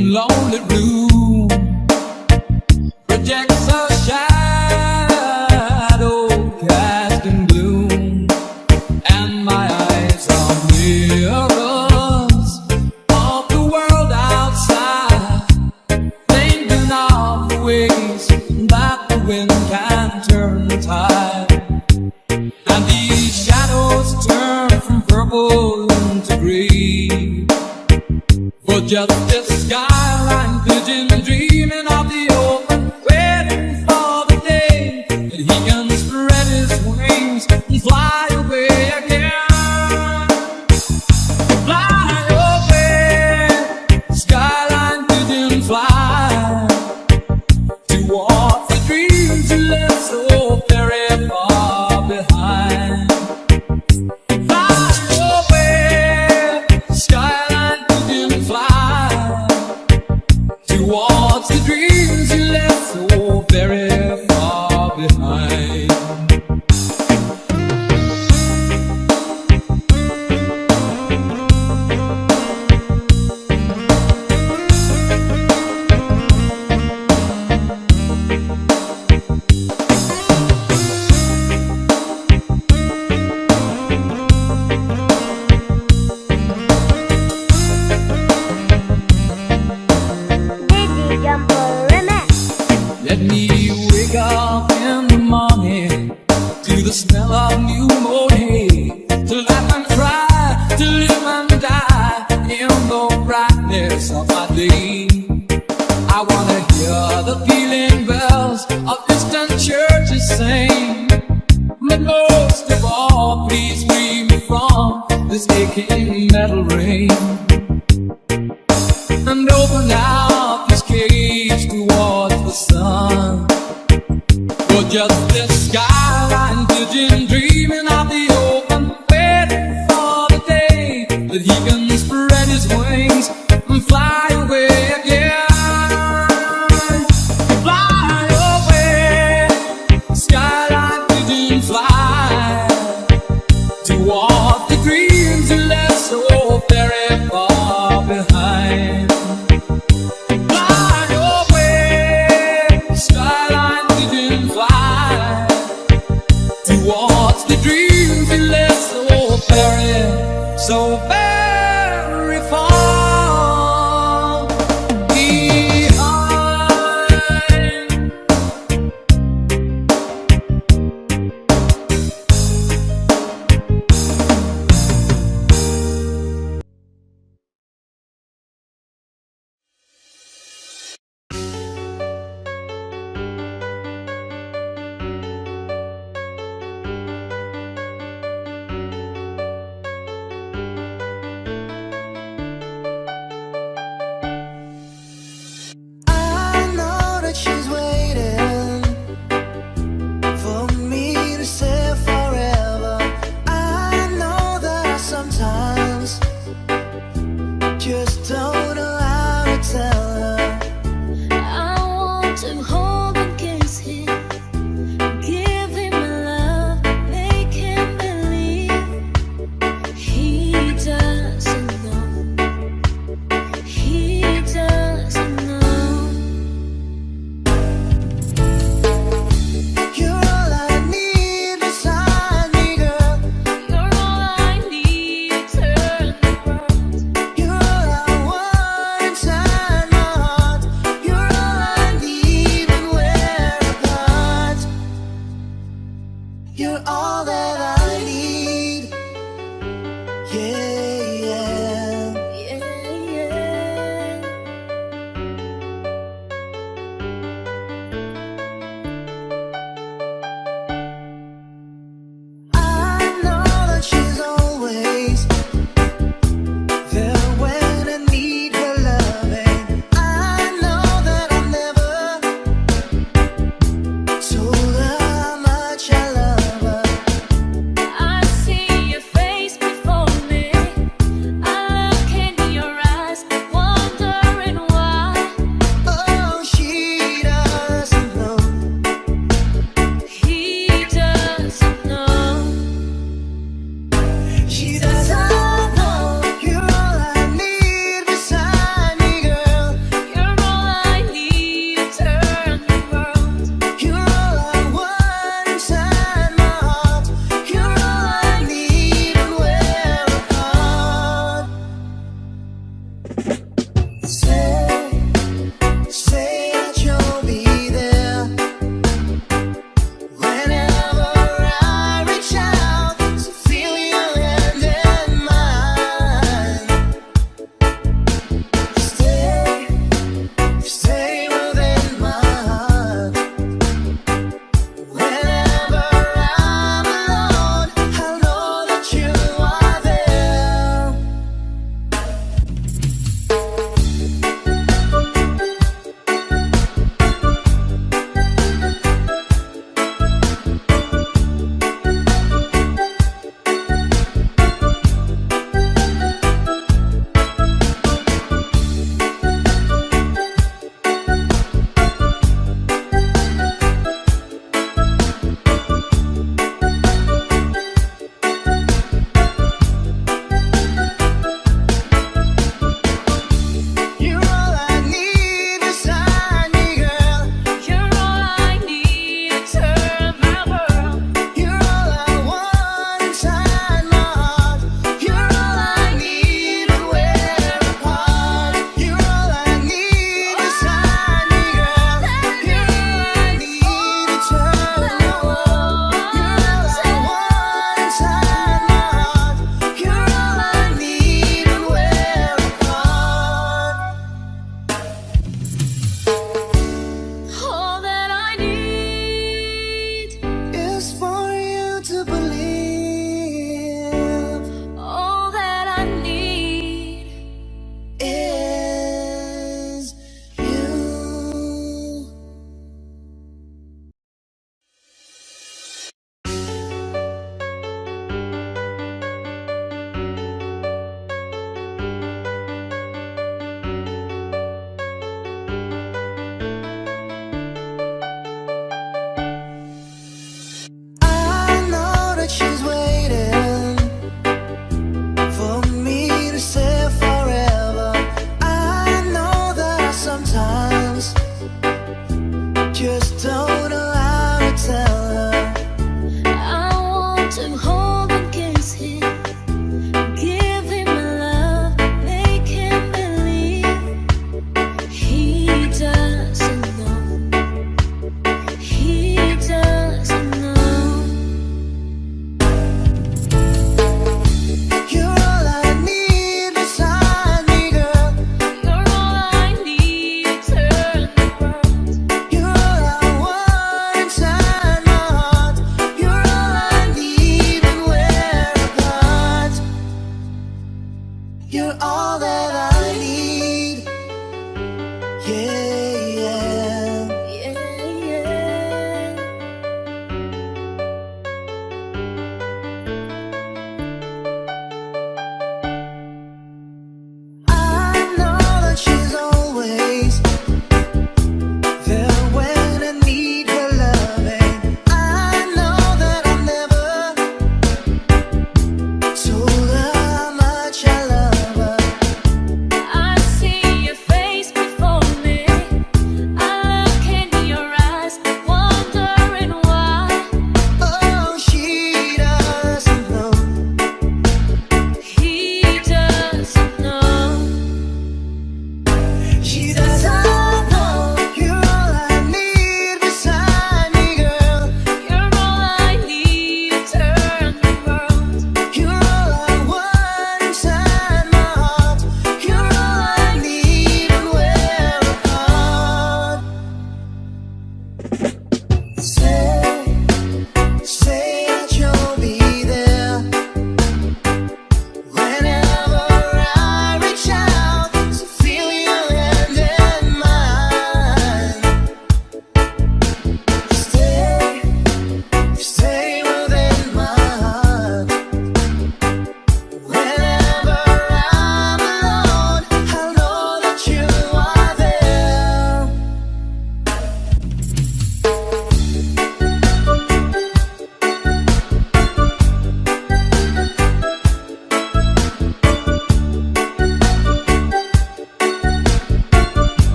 lonely room projects a shadow cast in gloom, and my eyes are mirrors of the world outside, thinking of the ways that the wind can turn the tide. And these shadows turn from purple into green, for just this skyline pigeon dreaming of the open, waiting for the day that he can spread his wings and fly away again. Fly away, skyline pigeon, fly towards the dreams you left so very far behind. Fly away, skyline pigeon, fly towards the dreams you left so very far behind. Dizzy Jumper Remix. Let me wake up in the morning to the smell of new mown hay, to laugh and cry, to live and die in the brightness of my day. I wanna hear the pealing bells of distant churches sing, but most of all, please free me from this aching metal ring, and open out this cage towards the sun. For just this skyline pigeon dreaming of the open, waiting for the day that he can spread his wings and fly away again. Fly away, skyline pigeon, fly towards the dreams you left so very far behind. Fly away, skyline pigeon, fly towards the dreams you left so very far behind. I know that she's waiting for me to say forever. I know that I sometimes just don't know how to tell her. I want to hold and kiss him, give him my love, make him believe he doesn't know. He doesn't know. You're all I need beside me, girl. You're all I need, turn the world. You're all I want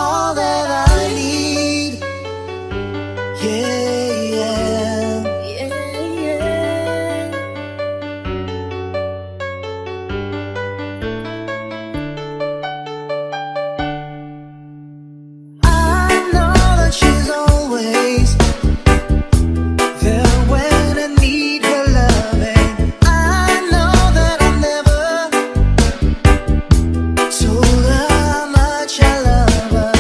all that I need. Yeah, yeah. Yeah, yeah. I know that she's always there when I need her loving. I know that I've never told her how much I love her.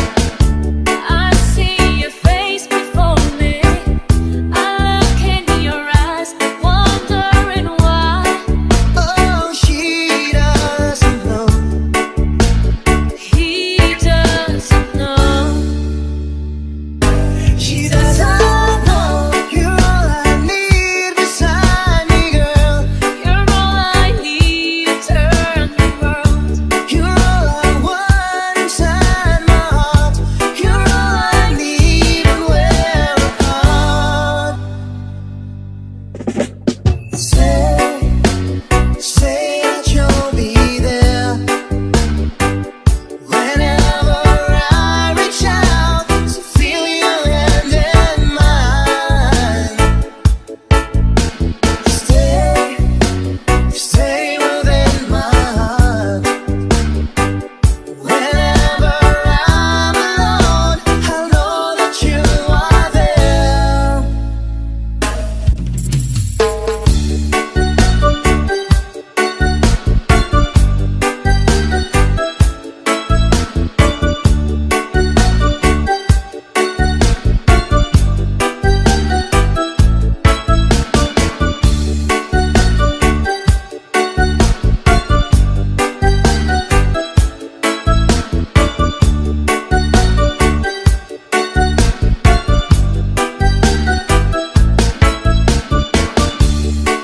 I see your face before me. I look in your eyes, wondering why. Oh, she doesn't know. He doesn't know. She doesn't know. You're all I need beside me, girl. You're all I need to turn the world. You're all I want inside my heart. You're all I need and we're apart. Say that you'll be there whenever I reach out to feel your hand in mine. Stay within my heart. Whenever I'm alone, I know that you are there.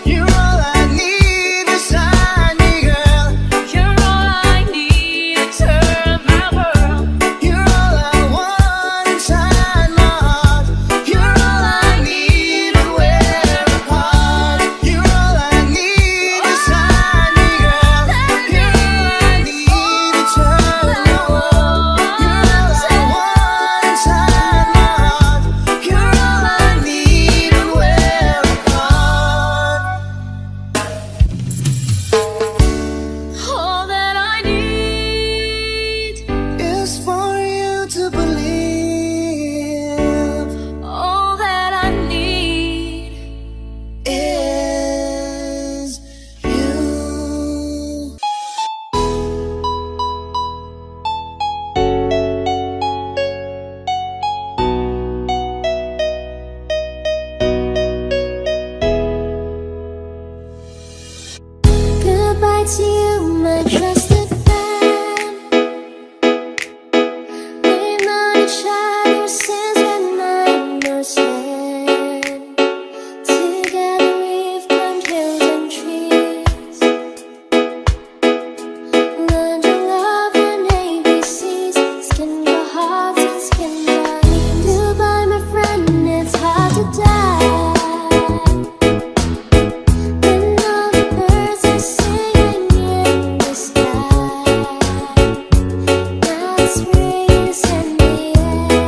You're all I need beside me, girl. You're all I need to turn my world. You're all I want inside my heart. You're all I need and we're apart. You're all I need beside me, girl. You're all I need to turn my world. You're all I want inside my heart. You're all I need and we're apart. All that I need, Is for you to believe. all that I need. Is you. Goodbye to you, my trusted friend. We've known each other since when I understand. Together we've climbed hills and trees, learned to love and ABCs, skinned our hearts and skinned our knees. Goodbye, my friend, it's hard to die. And all the birds are singing in the sky. Now the spring is in the air.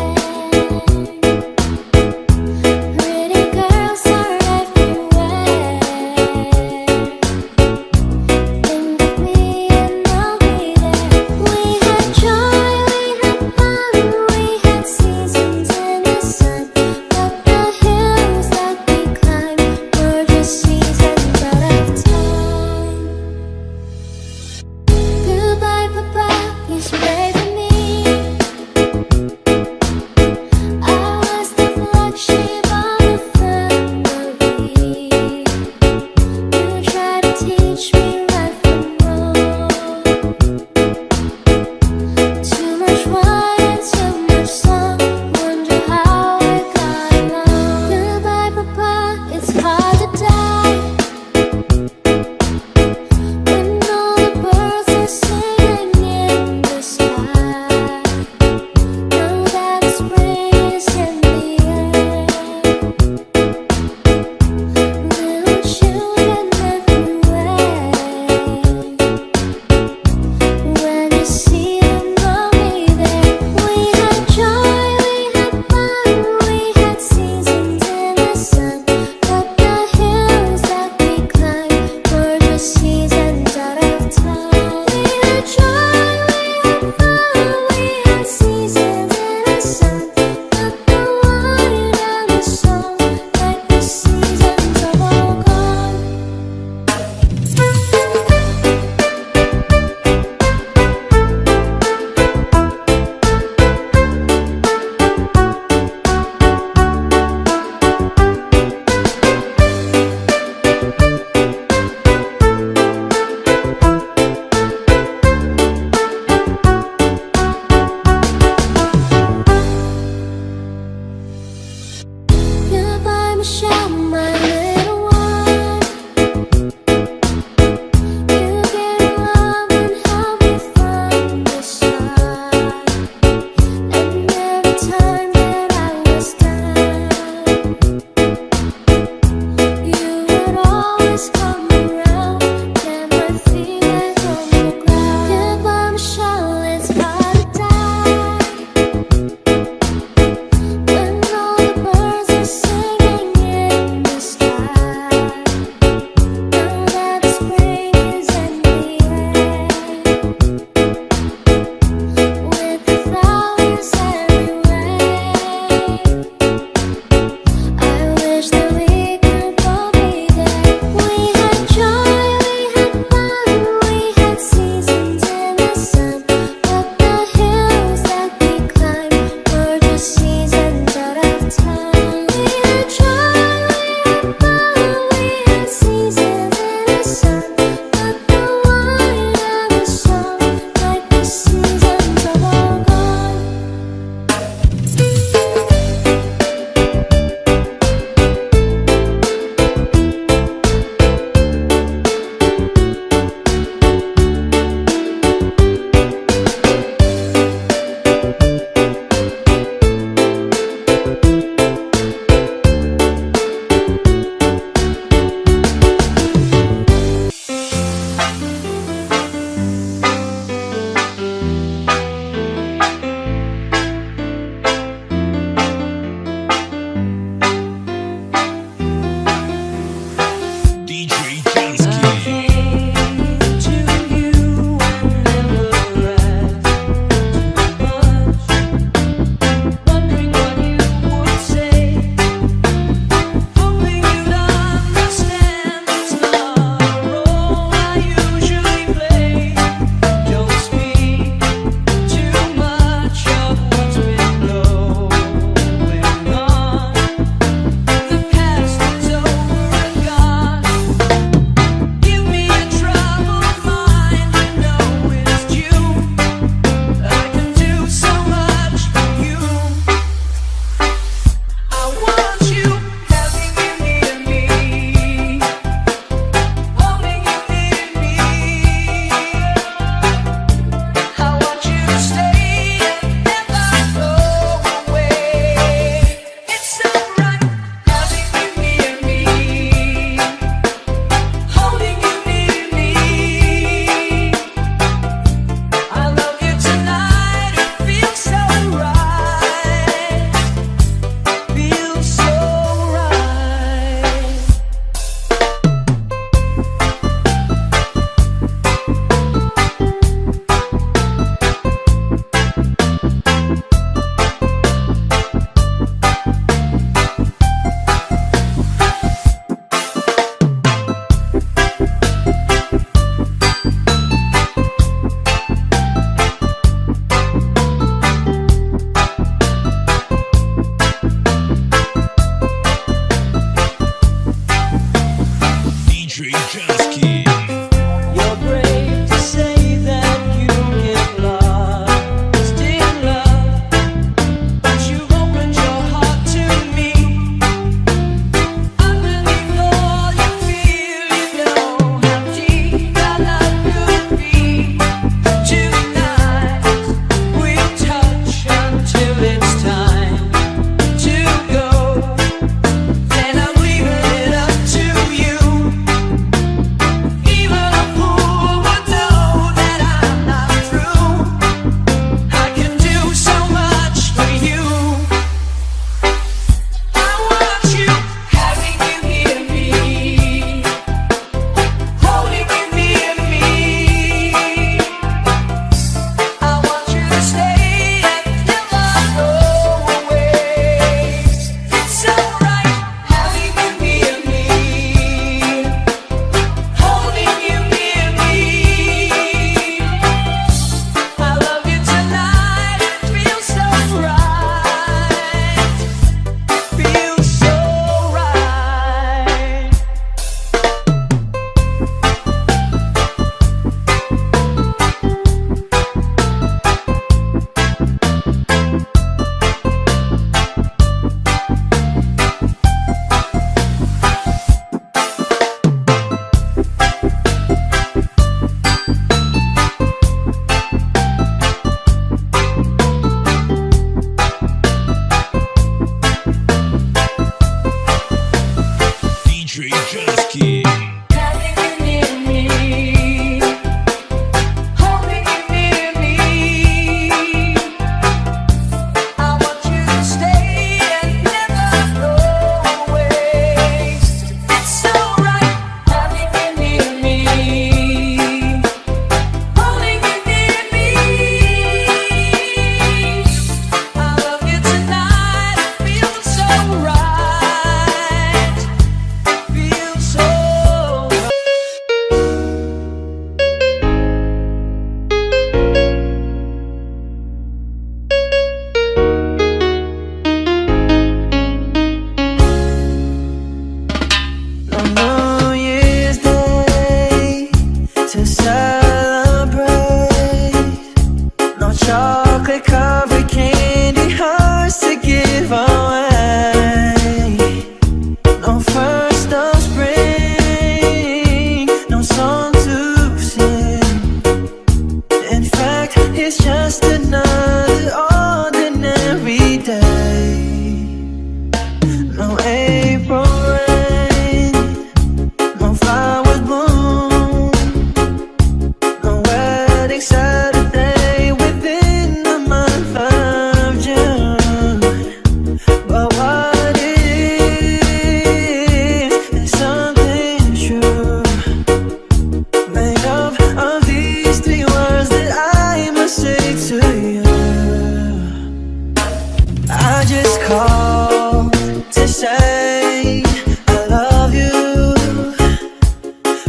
just called to say I love you.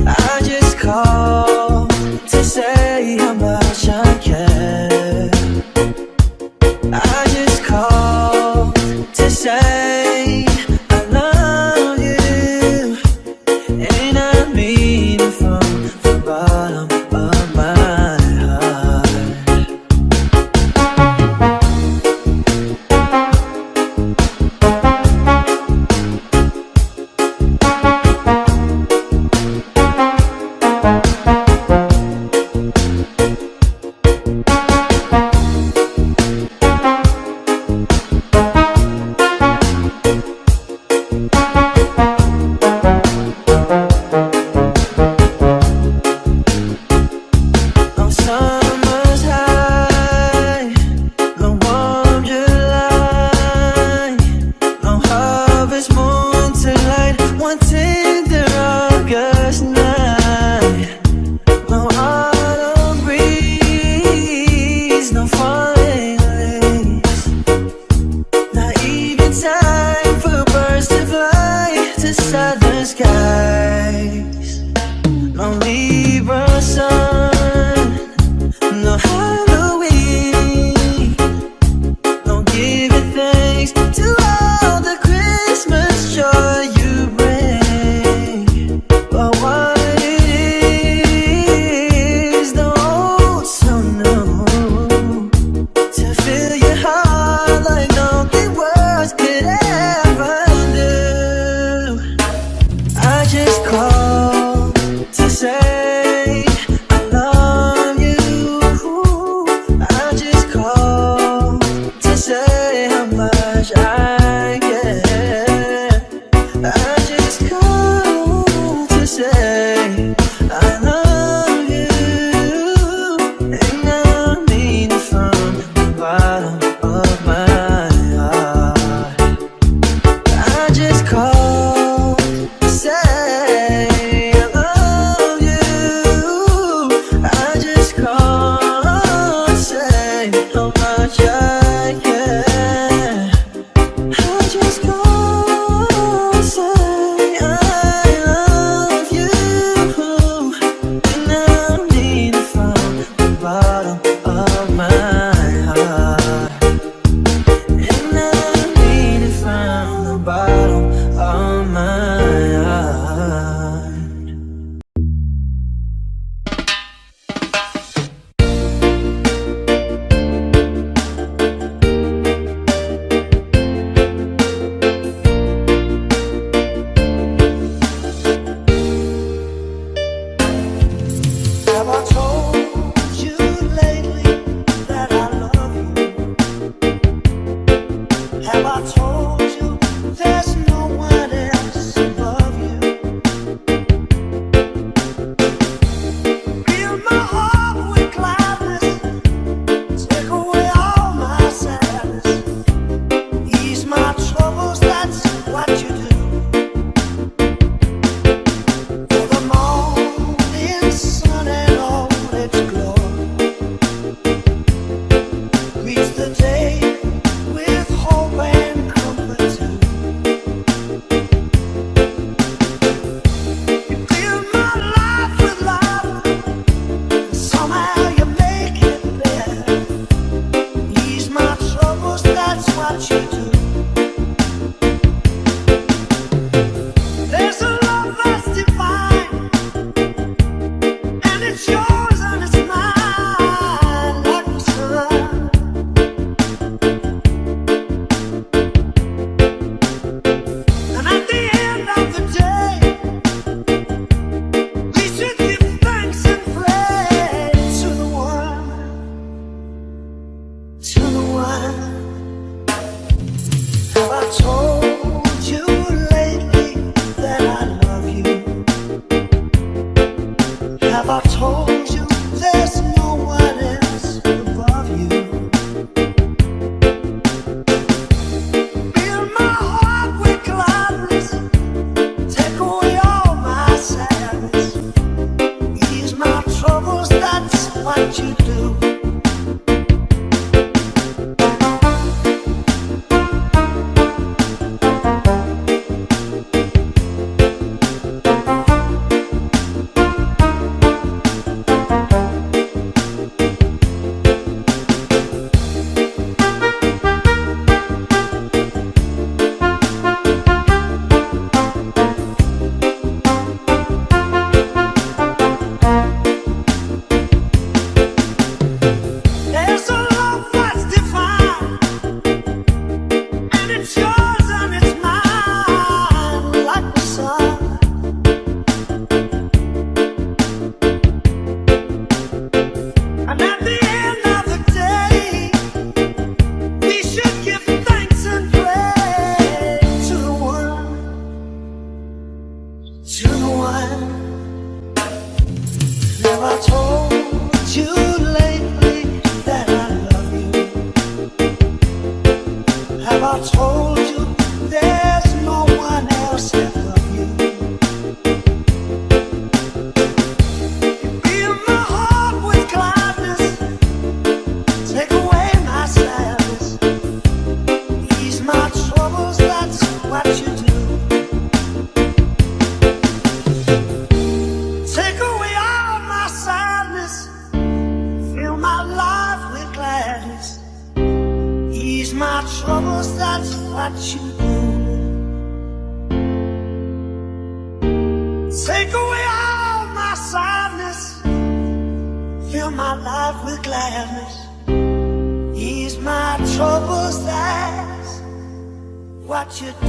I just called to say how much I care. I just called to say I love you, and I mean it from the bottom of my heart. On summer's high, long warm July, long harvest moon to light, one tender August night, no autumn breeze, no falling leaves, not even time for birds to fly to southern skies. No Libra sun, no Halloween, no giving thanks to all the Christmas joy you bring. But what it is, the old song knows, to fill your heart like nothing words could ever do. I just called to say I love you. I just called to say how much I care. I just called to say I love you, and I mean it from the bottom of my heart. I just called to say I love you. I just called to say how much I care. Have I told you there's no one else above you? Fill my heart with gladness, take away my sadness, ease my troubles, that's what you do. Take away all my sadness, fill my life with gladness, ease my troubles, that's what you do. Take away all my sadness, fill my life with gladness, ease my troubles, that's what you do.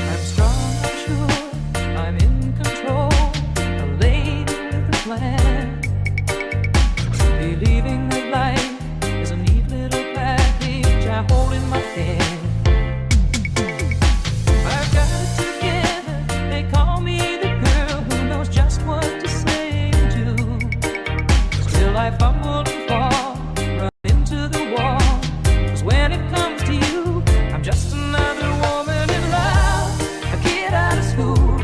I'm strong, I'm sure, I'm in control, a lady with a plan. Believing that life is a neat little package I hold in my hand. I've got it together, they call me the girl who knows just what to say and do. Still I fumble and fall, run into the wall, 'cause when it comes to you, I'm just another woman in love, a kid out of school,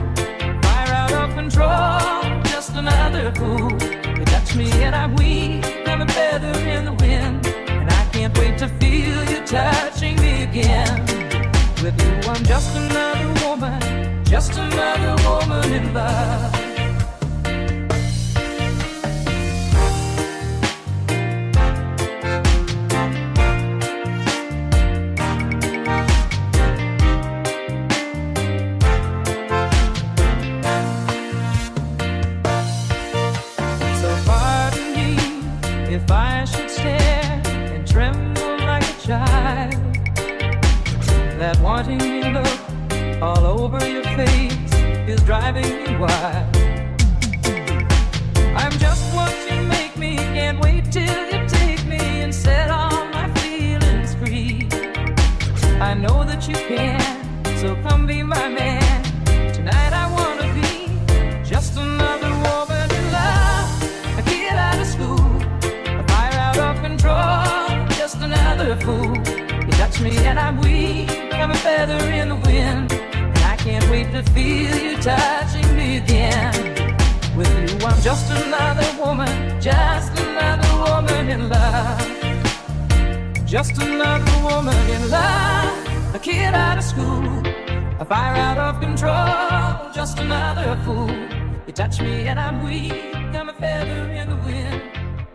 fire out of control, just another fool. You touch me and I'm weak, I'm a feather in the wind, and I can't wait to feel you touching me again. With you I'm just another woman in love. So pardon me if I should stare and tremble like a child. That wanting me look all over your face is driving me wild. I'm just what you make me, can't wait till you take me and set all my feelings free. I know that you can, so come be my man. Tonight I wanna be just another woman in love, a kid out of school, a fire out of control, just another fool. You touch me and I'm weak, I'm a feather in the wind, and I can't wait to feel you touching me again. With you I'm just another woman in love, just another woman in love, a kid out of school, a fire out of control, just another fool. You touch me and I'm weak, I'm a feather in the wind,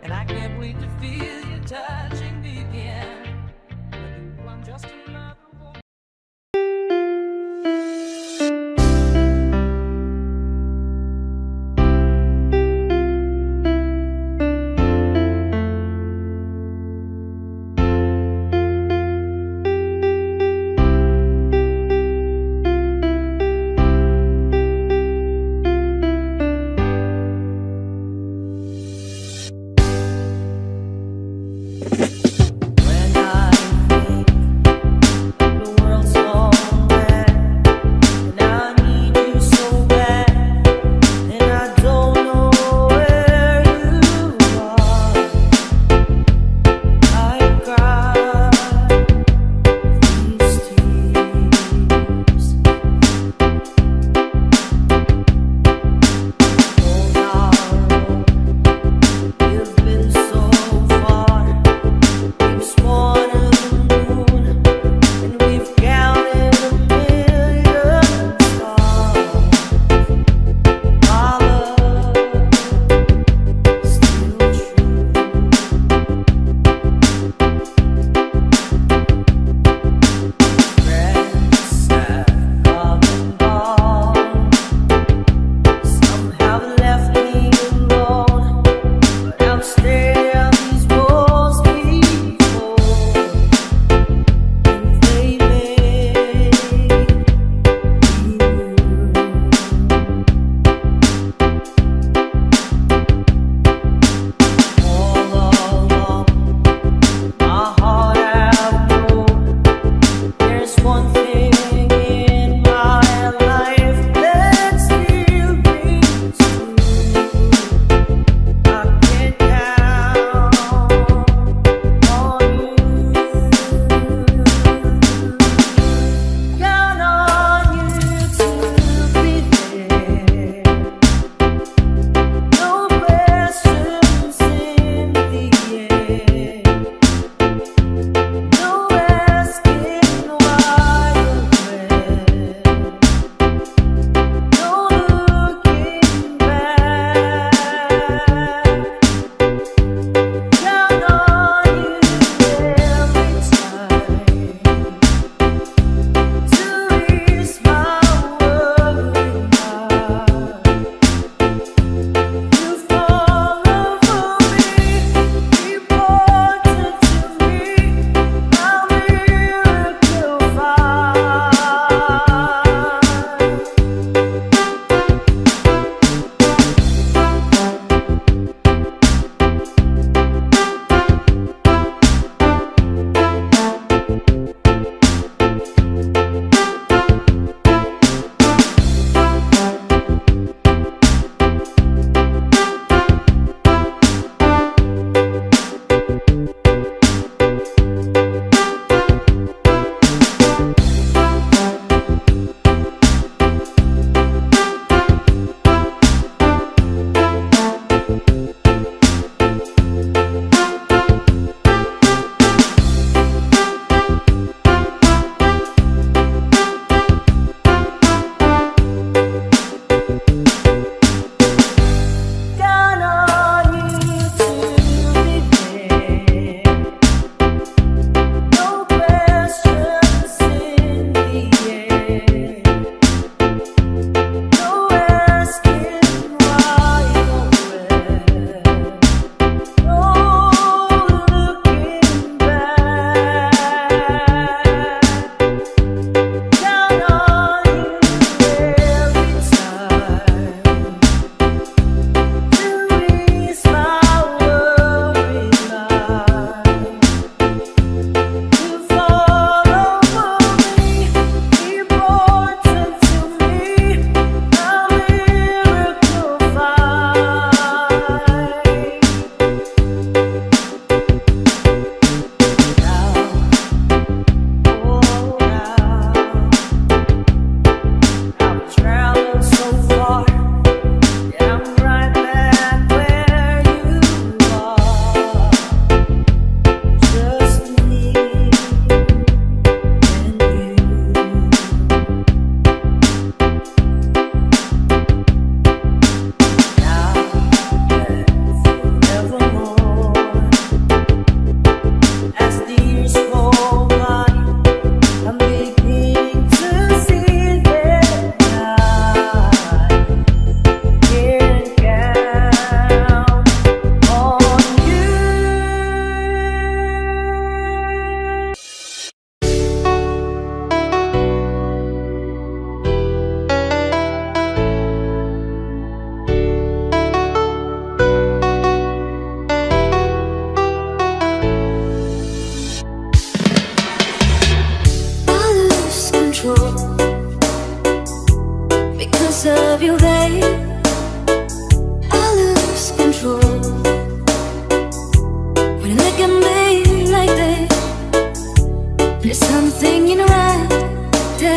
and I can't wait to feel you touching me again. With you I'm just another woman. When I think the world's gone bad, and I need you so bad, and I don't know where you are, I cry these tears. Oh, now you've been so far.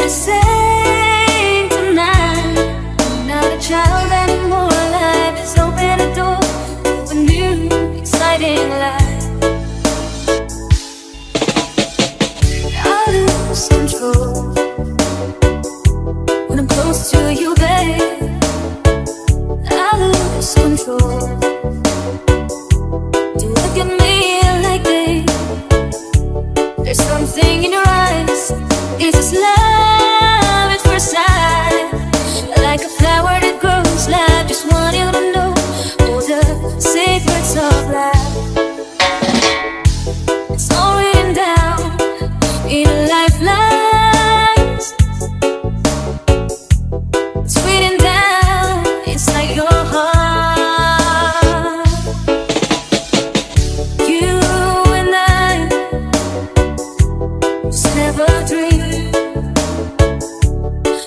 They're saying tonight, I'm not a child anymore. Life has opened a door to a new, exciting life. I lose control when I'm close to you, babe. I lose control. You look at me like there's something in your eyes. Is this love at first sight? Like a flower that grows, life just want you to know all the secrets of life. It's all written down in a lifelines. It's written down inside your heart. You and I just never dreamed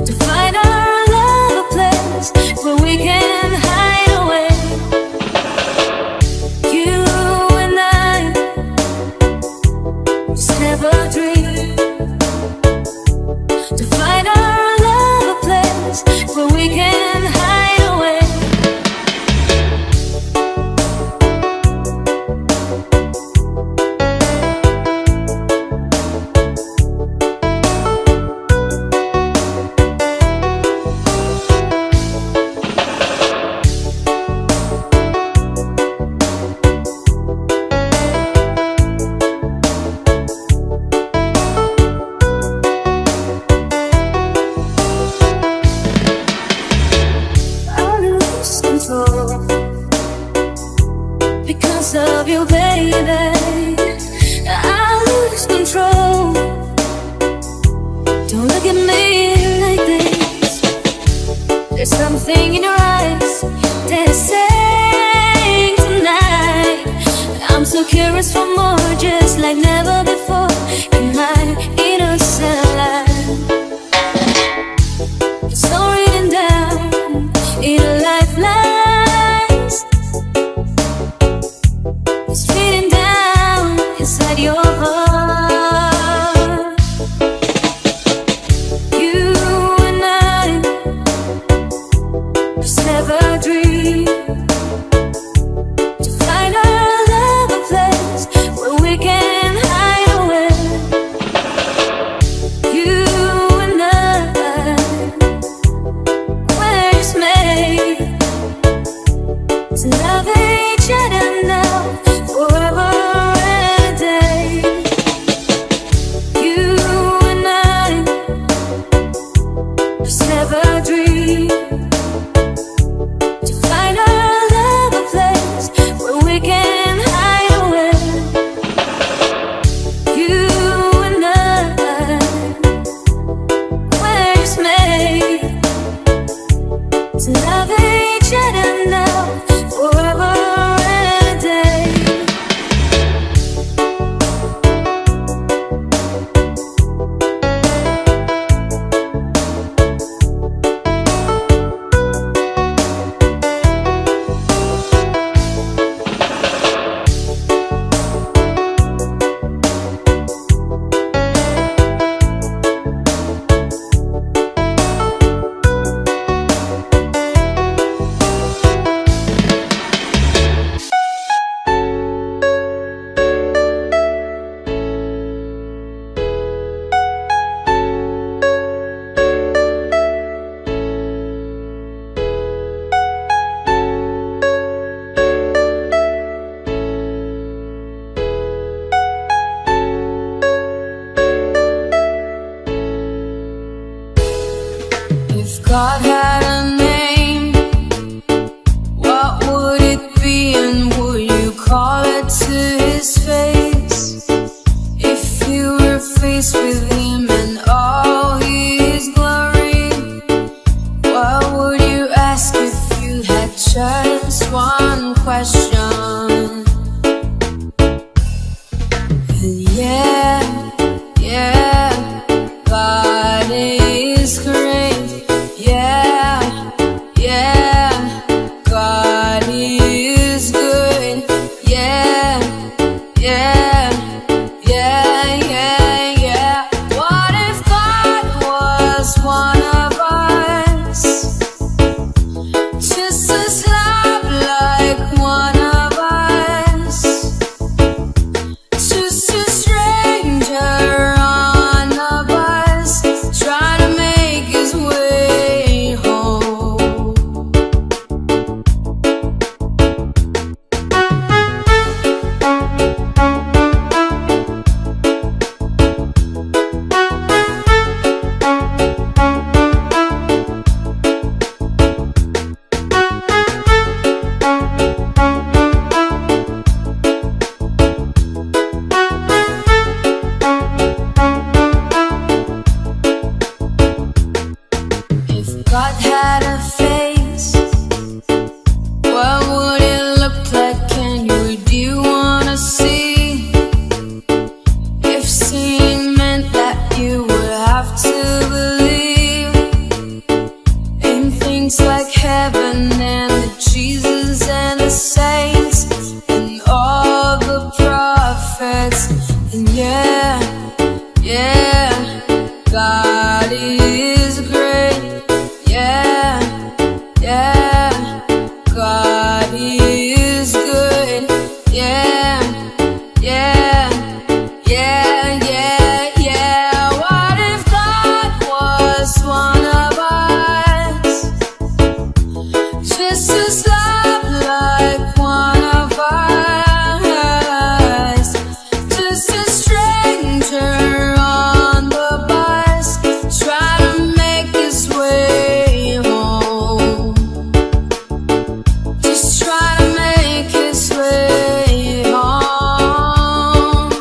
to find our love a place where we can hide away. You and I just never dreamed to find our love a place where we can hide away. I lose control because of you, baby. I lose control. Don't look at me like this. There's something in your eyes that is saying tonight, I'm so curious for more, just like never before in my innocent life. It's all written down in a lifelines. It's written down inside your heart. You and I just never dreamed to find our love a place where we can hide away. You and I, we're just made to love each other now, forever and a day. You and I just never dreamed to find our love a place where we can hide away. You and I, we're just made to love each other now, forever and a day. If God had a name, what would it be, and would you call it to his face? If you were faced with him and all his glory, what would you ask if you had just one question? And yeah, God is great. Yeah, God is good. Yeah. What if God was Yeah, yeah, God is great. Yeah, yeah, God is good. Yeah, yeah, yeah, yeah, yeah. What if God was one of us? Just as love like one of us. Just a stranger on the bus, try to make his way home. Just try to make his way home.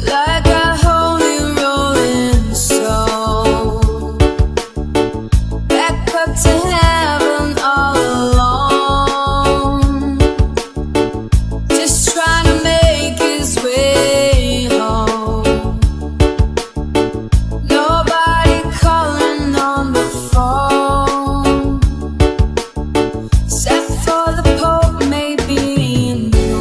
Like a holy rolling stone, back up to heaven all alone. Just trying to make his way home. Nobody calling on the phone, except for the Pope, maybe no.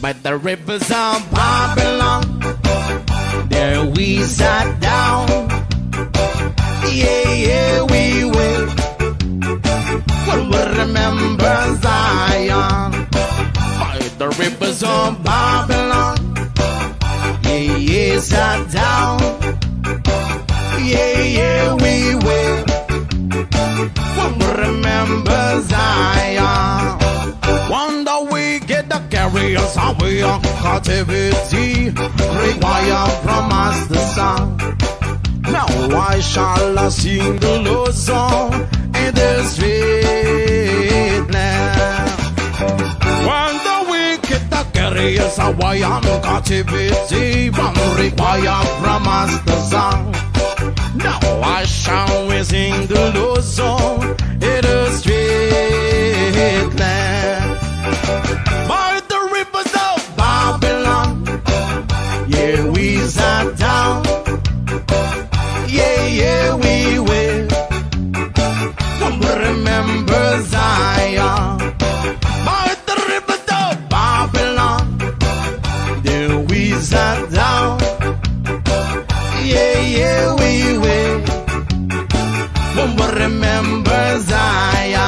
By the rivers of Babylon, there we sat down. Yeah, yeah, we will. We'll remember Zion. By the rivers of Babylon, yeah, yeah, sat down. Yeah, yeah, we will. We'll remember Zion. Wonder we get the carriers away on captivity, require from us the song. Now why shall I sing the Lord's song in the street now? Wonder we get the carriers away on captivity, require from us the song. Now why shall we sing the Lord's song in the street land? By the rivers of Babylon, yeah, we sat down. Yeah, yeah, we will. Remember Zion. By the rivers of Babylon, there we sat down. Yeah, yeah, we will. Remember Zion.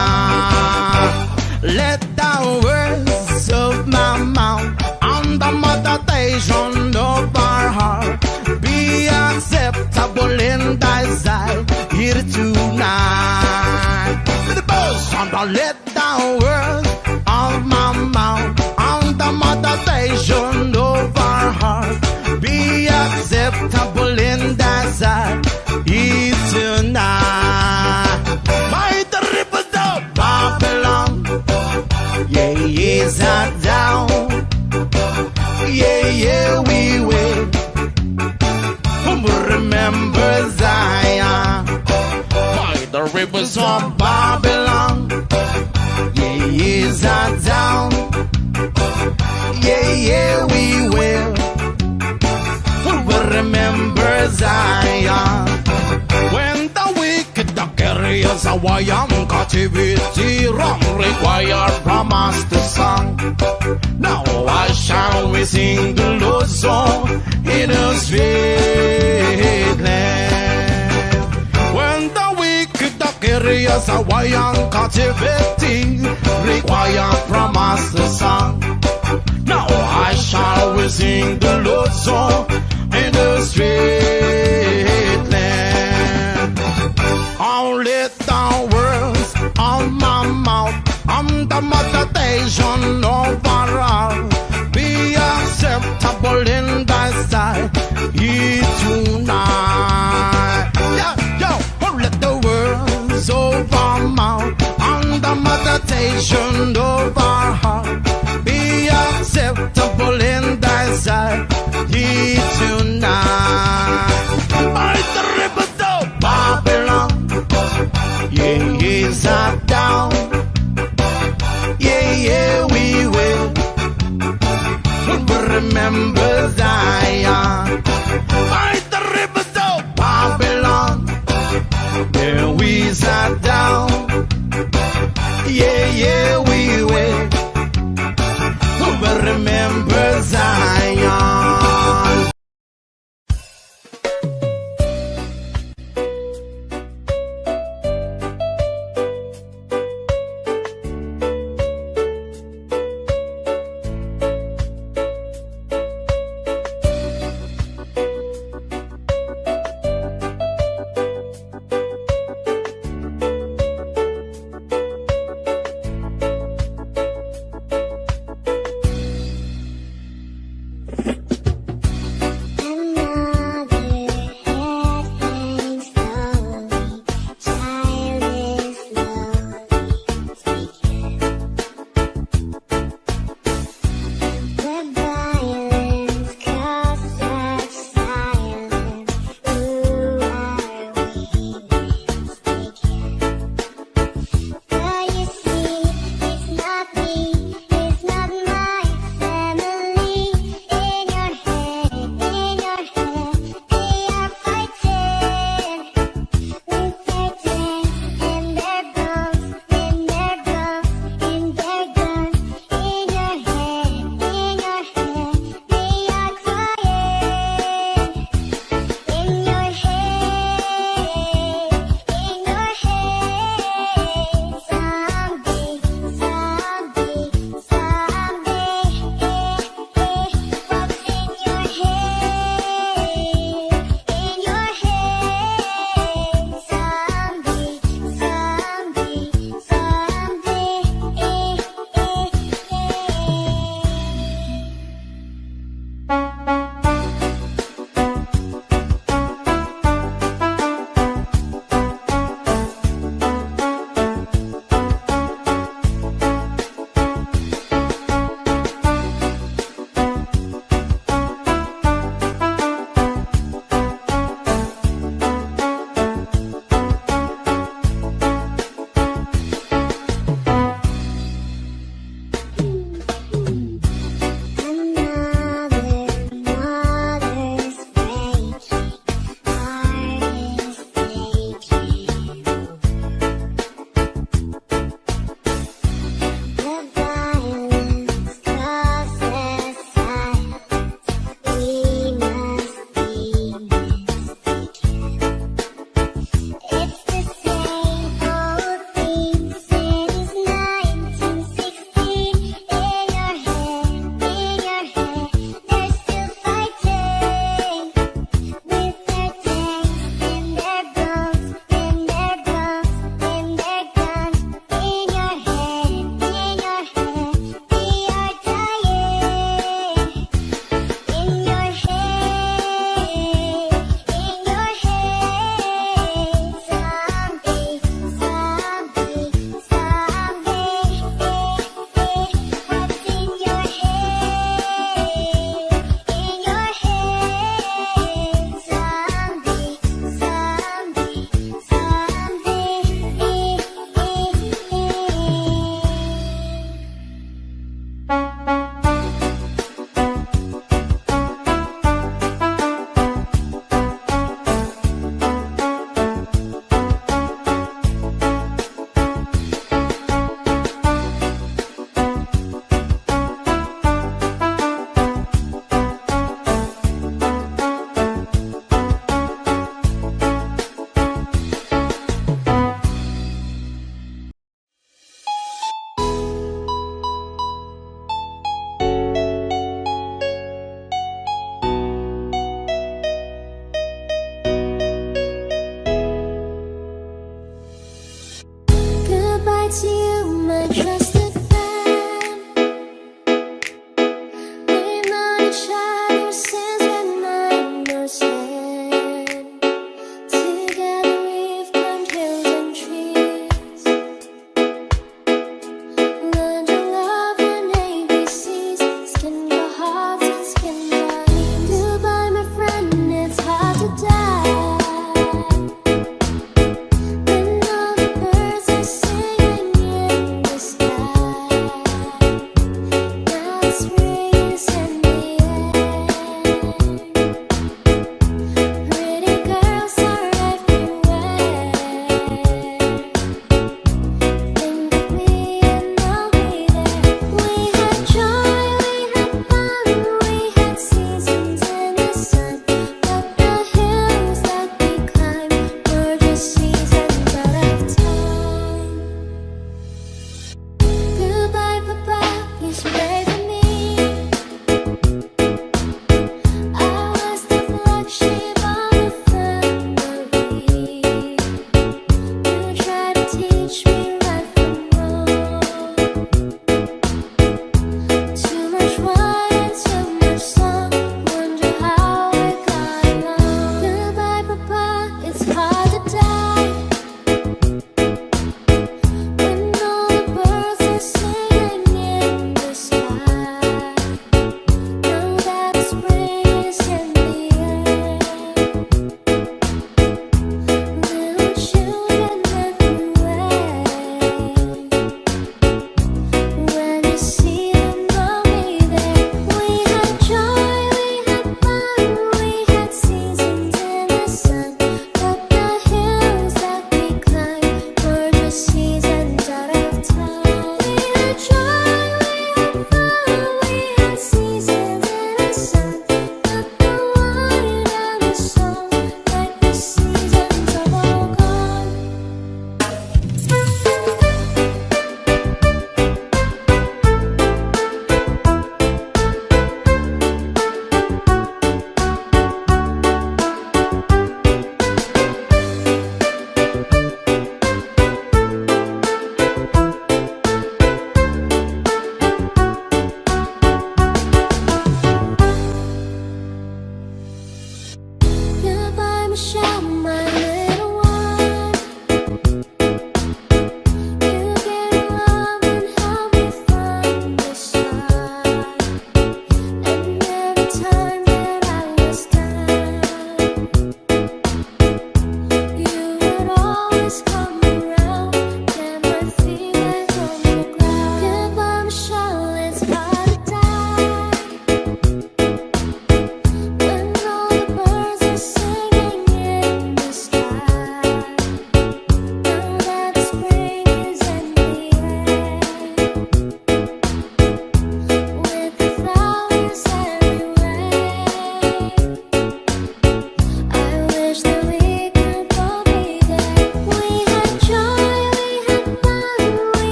Let the words of my mouth and the meditation of our heart be acceptable in thy sight here tonight. The boast and let the words of my mouth and the meditation of our heart be acceptable in thy sight here tonight. By the rivers of Babylon, yeah, yeah, sat down. Yeah, yeah, we will. Remember Zion. By the rivers of Babylon, yeah, yeah, sat down. Yeah, yeah, we will. Remember Zion. When the wicked the carriers away on captivity, wrong required from us to song. Now why shall we sing the Lord's song in a street land? When the wicked the carriers away on captivity, required from us the song. Now why shall we sing the Lord's song in the street land? Only the words of my mouth and the meditation of our heart be acceptable in thy sight here tonight. Yeah, yo, let the words of our mouth and the meditation of our heart be acceptable in thy sight here tonight. By the rivers of Babylon, yeah, yeah, sat down. Yeah, yeah, we will. will remember Zion.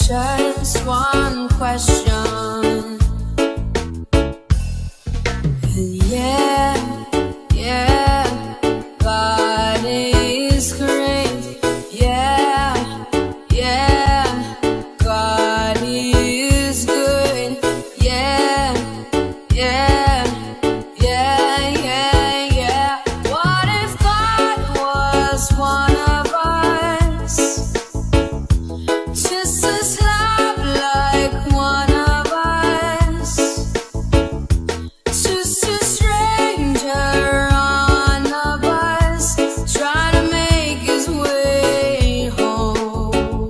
just one question. And yeah, God is great. Yeah, God is good. Yeah. What if God was one of us? Just as love like one of us. Just a stranger on the bus, trying to make his way home.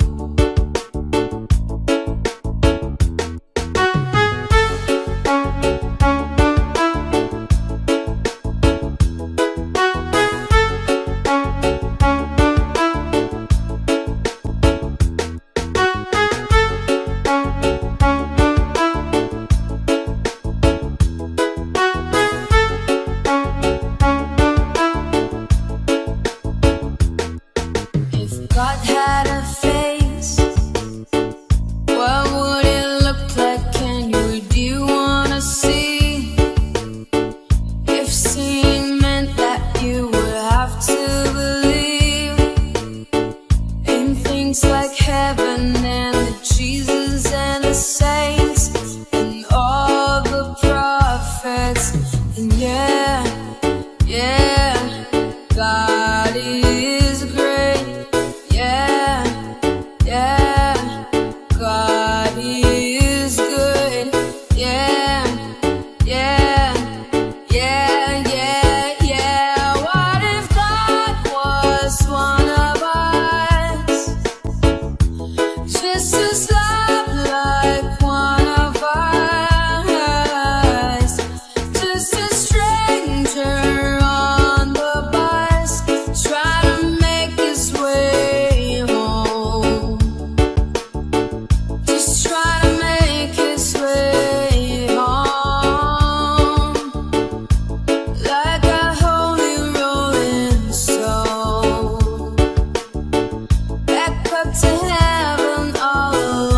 If God had a face, what would it look like? Can you, do you wanna see? If seeing meant that you would have to believe in things like heaven and the Jesus and the saints and all the prophets. And God is great. Yeah, God is good. Yeah. What if God was one of us? Just as love like one of us. Just a stranger on the bus, try to make his way home. Just try to make his way home. Like a holy rolling stone, back up to heaven all alone.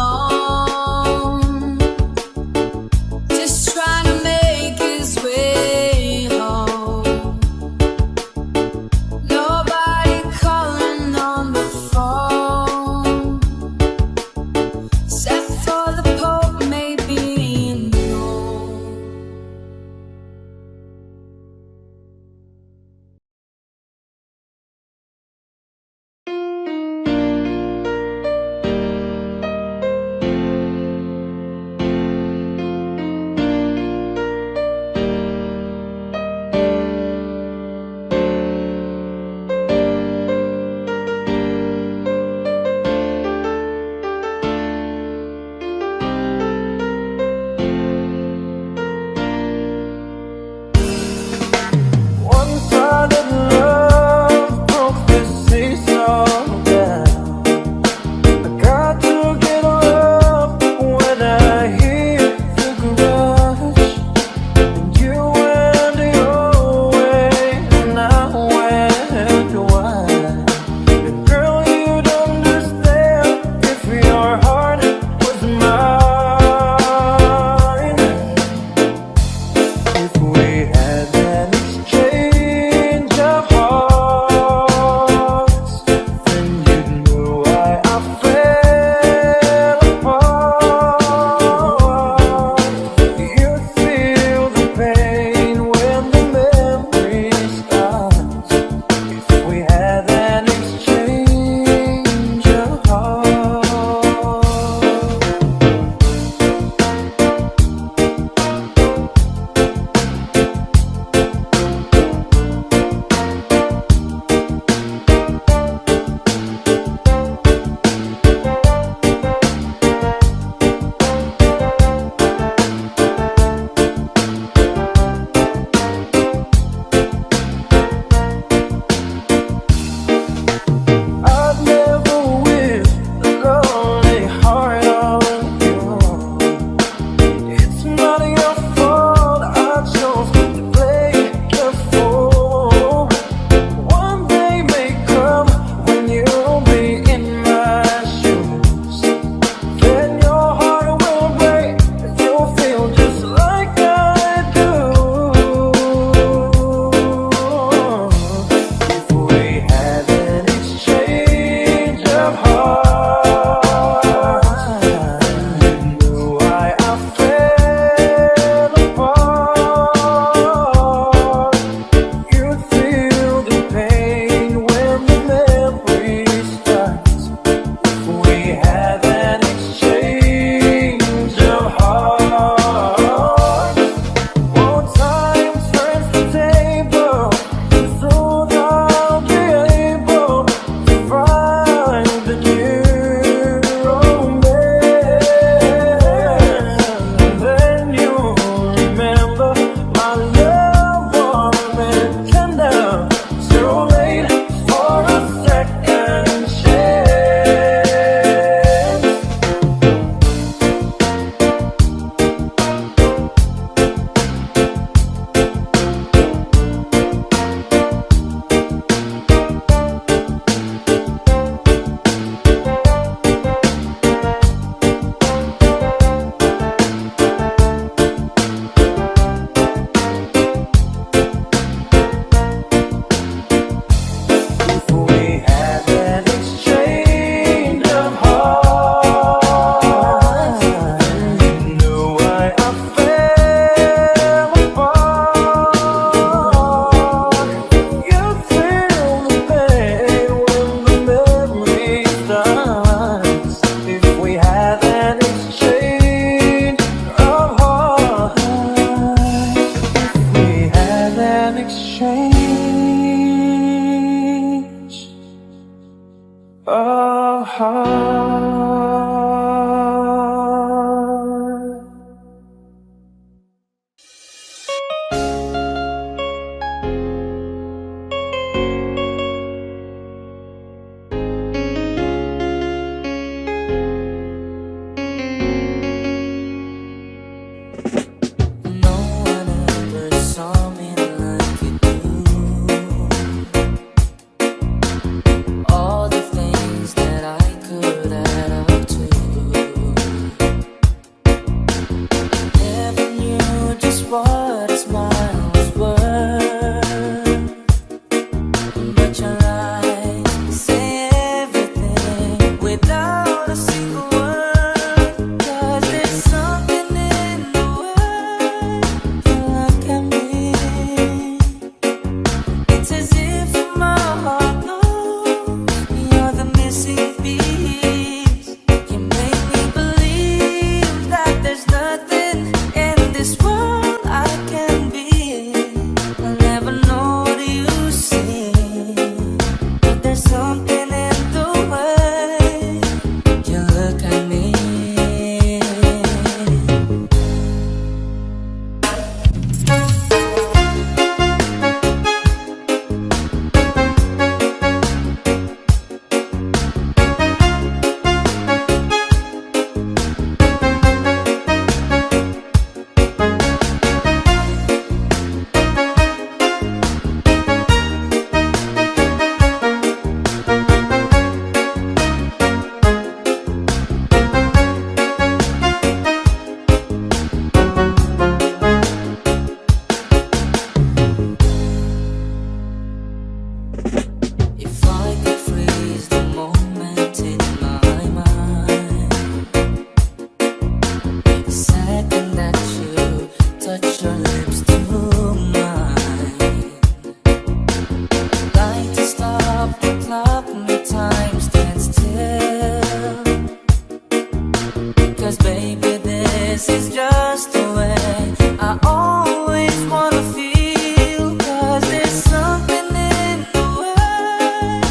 'cause baby, this is just the way I always wanna feel. 'Cause there's something in the way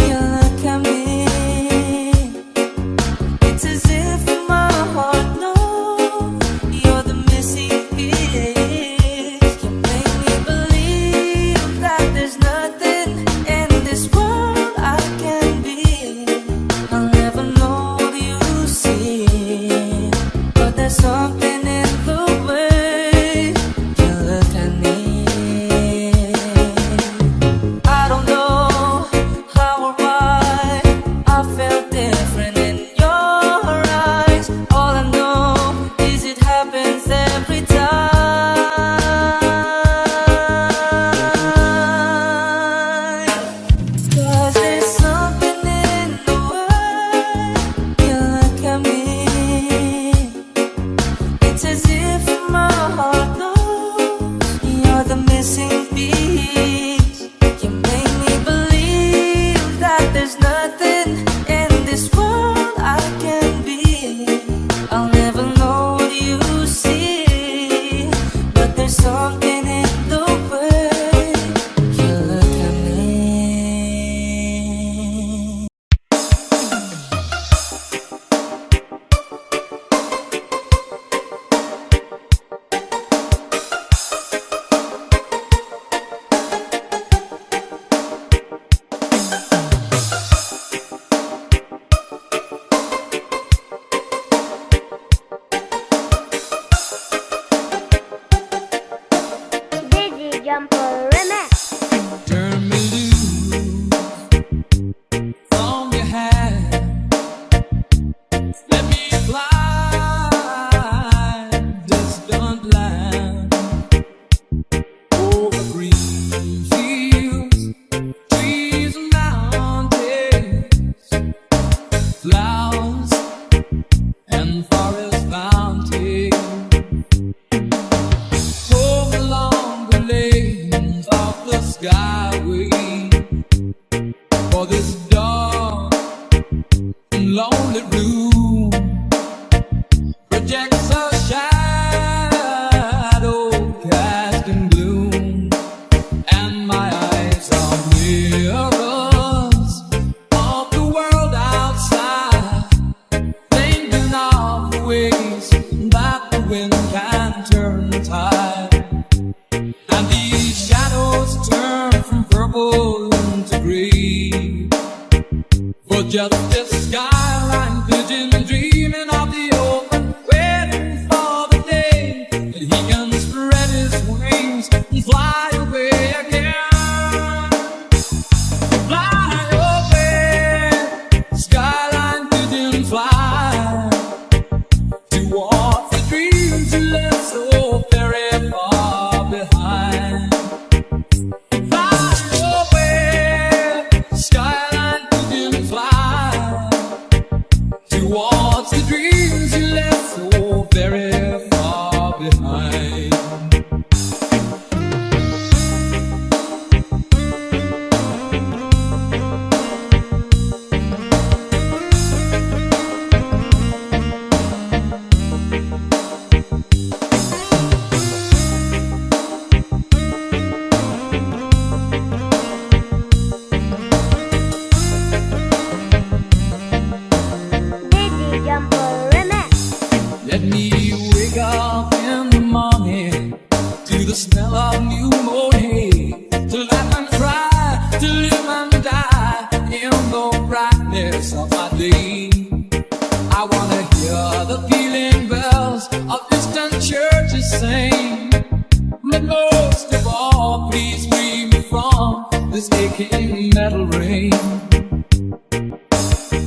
you look at me. It's as if my heart knows you're the missing piece. You make me believe that there's nothing in this world I can be. I'll never know what you see, but there's something in the way you look at me. I don't know how or why I felt different in your eyes. All I know is it happens every time. 'Cause there's something in the way you look at me. It's as if my heart knows you're the missing piece. You make me believe that there's nothing in this world I can be. I'll never know what you see, but there's something in the way you look at me. Dizzy Jumper Remix. Turn me loose from your hand. Let me fly distant land over green fields, trees and mountains, flowers and forest fountains. Home along the lanes of the skyway, for this dark and lonely room projects a shadow cast in gloom, and my eyes are mirrors of the world outside, thinking of the ways that the wind can turn the tide. And these shadows turn from purple into gray, for just this skyline vision, dreaming of the open, waiting for the day that he can spread his wings and fly away again. Fly away, skyline vision, fly towards the dreams you left so very far behind. Fly away, skyline vision, fly towards the dreams you left so very far behind. Dizzy Jumper Remix. Let me wake up in the morning to the smell of new mown hay, to laugh and cry, to live and die in the brightness of my day. I wanna hear the pealing bells of distant churches sing, but most of all, please free me from this aching metal ring,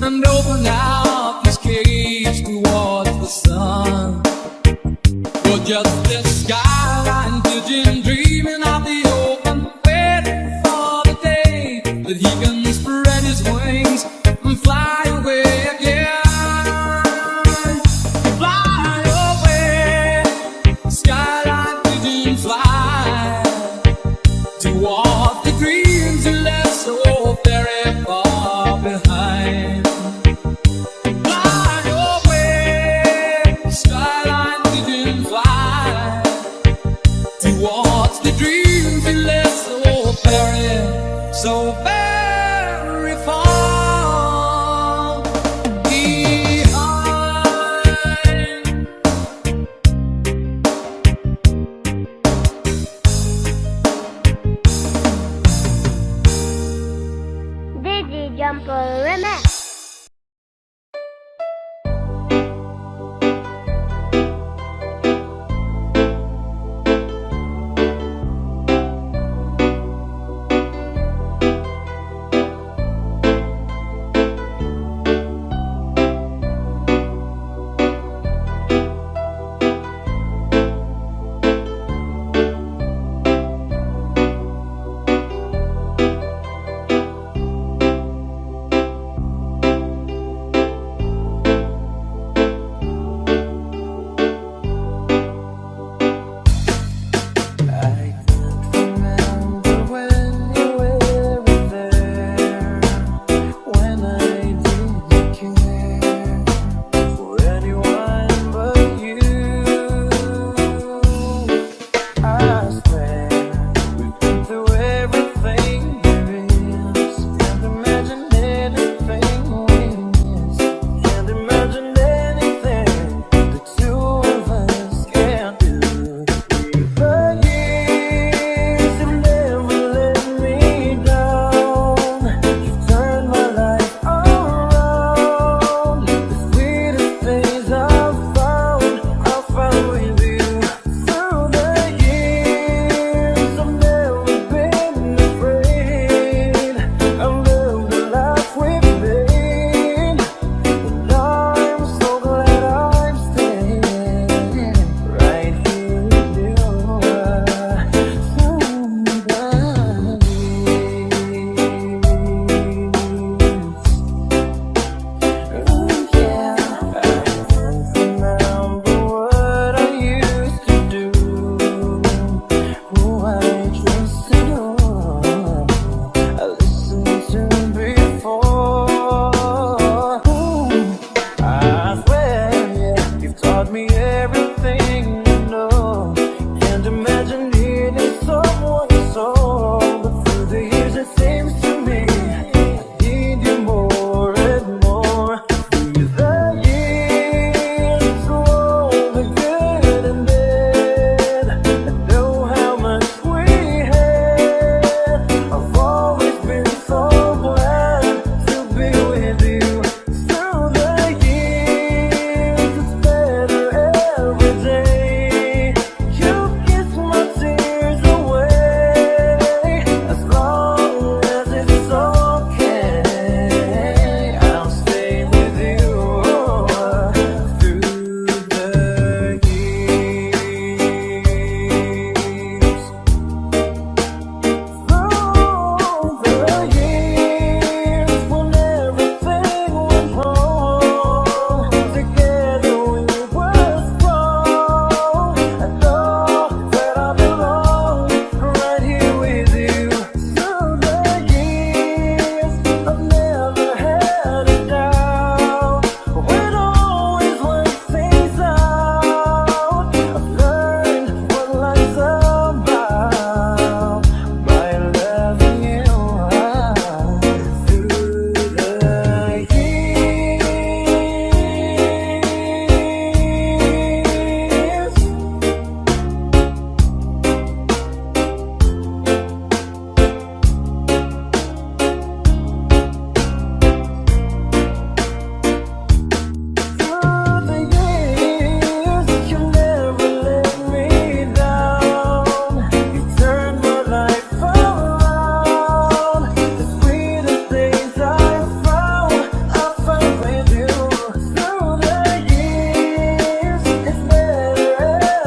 and open out this cage towards the sun. For just this skyline vision, dreaming of the open, waiting for the day that he can spread his wings and fly away again. Fly away, skyline vision, fly towards the dreams you left so very far behind. Fly away, taught me everything you know. Can't imagine needing someone so, but through the years it seems to me I need you more and more. Through the years, through all the good and bad, I know how much we had. I've always been so glad to be with you. Through the years, it's better every day. You kiss my tears away. As long as it's okay, I'll stay with you through the years. Through the years, when everything went wrong, together we were strong. I know that I belong right here with you. Through the years, I've never had a doubt. We'd always work things out. I've learned what life's about by loving you through the years. Through the years, you never let me down. You turned my life around. The sweetest things I found with you. Through the years, it's better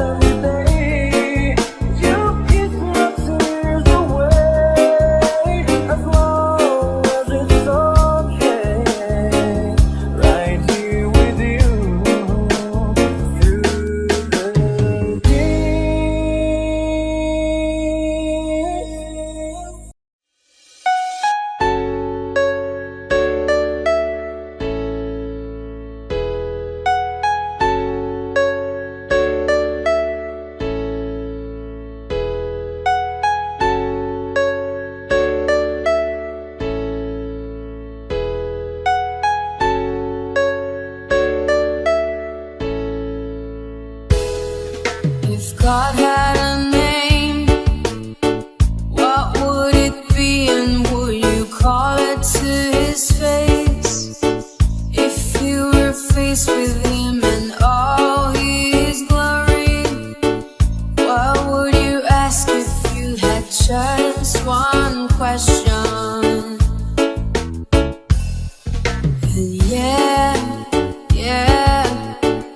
every day. You kiss my tears away. As long as it's okay, right here with you through the years. If God had a name, what would it be, and would you call it to his face? If you were faced with him and all his glory, what would you ask if you had just one question? And yeah,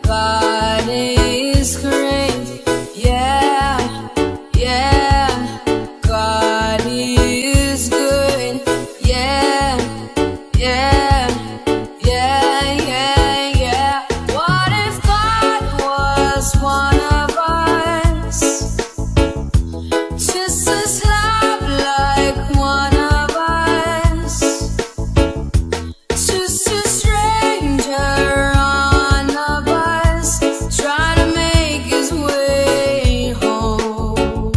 God is great. Yeah, God is good. Yeah. What if God was one of us? Just as love like one of us. Just a stranger on a bus, trying to make his way home.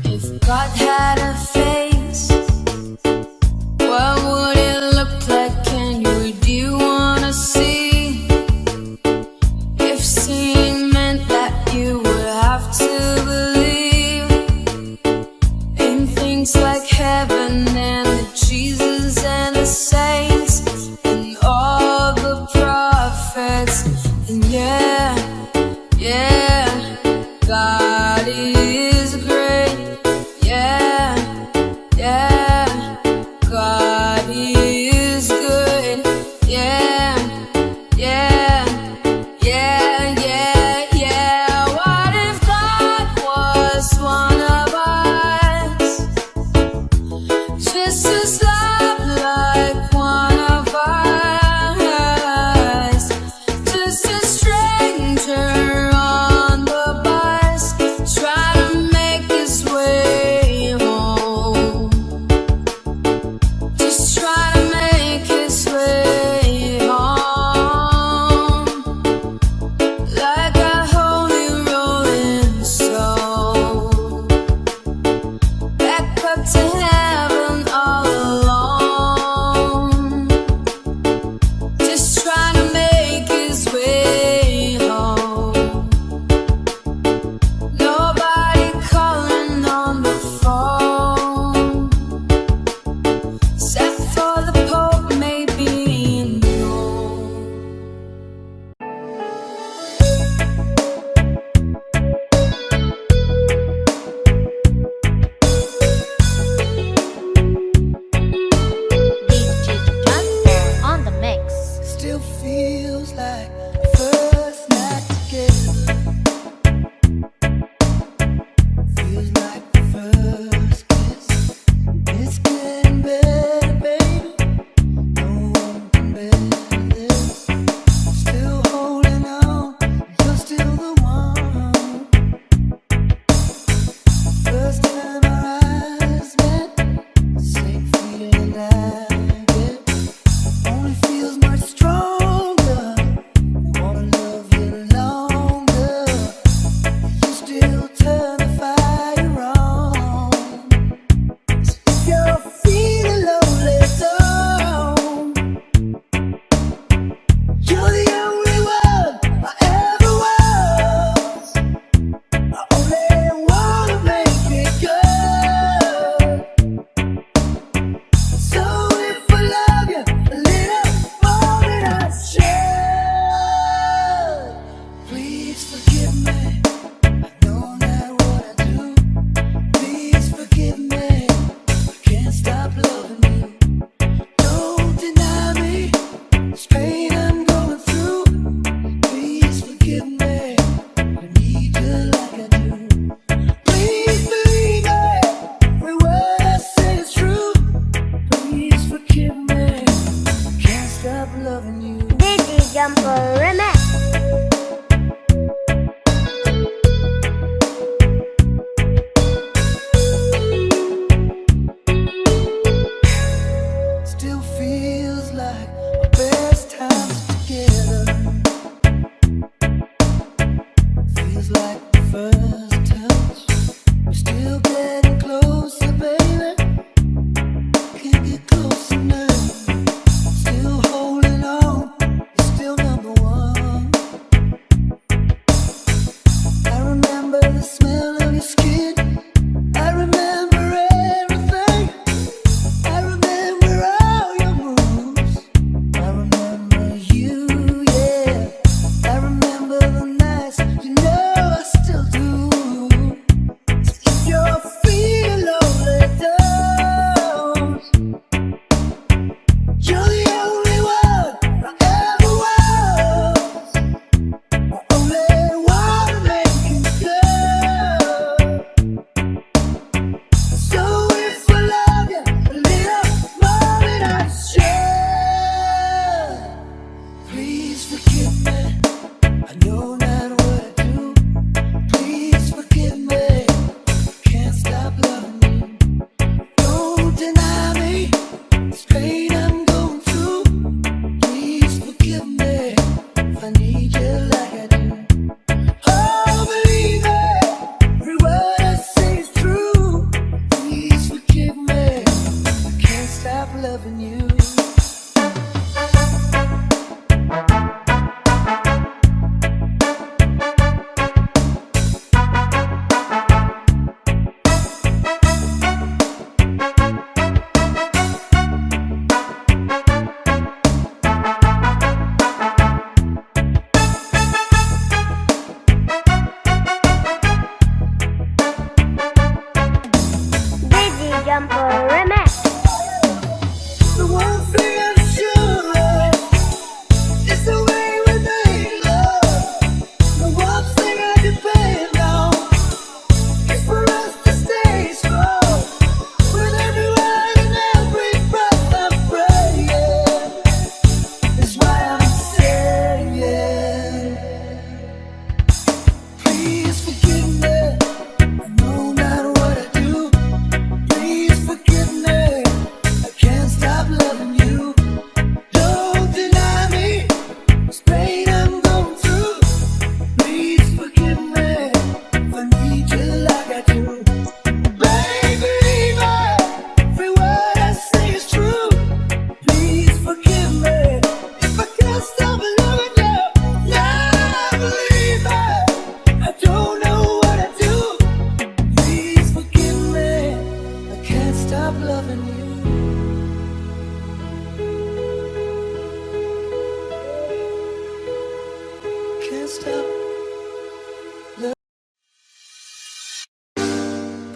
If God had a face, what would it look like? Do you wanna see? If seeing meant that you would have to believe in things like heaven and the Jesus and the saints and all the prophets. And God is great. Yeah, God is good. Yeah. What if God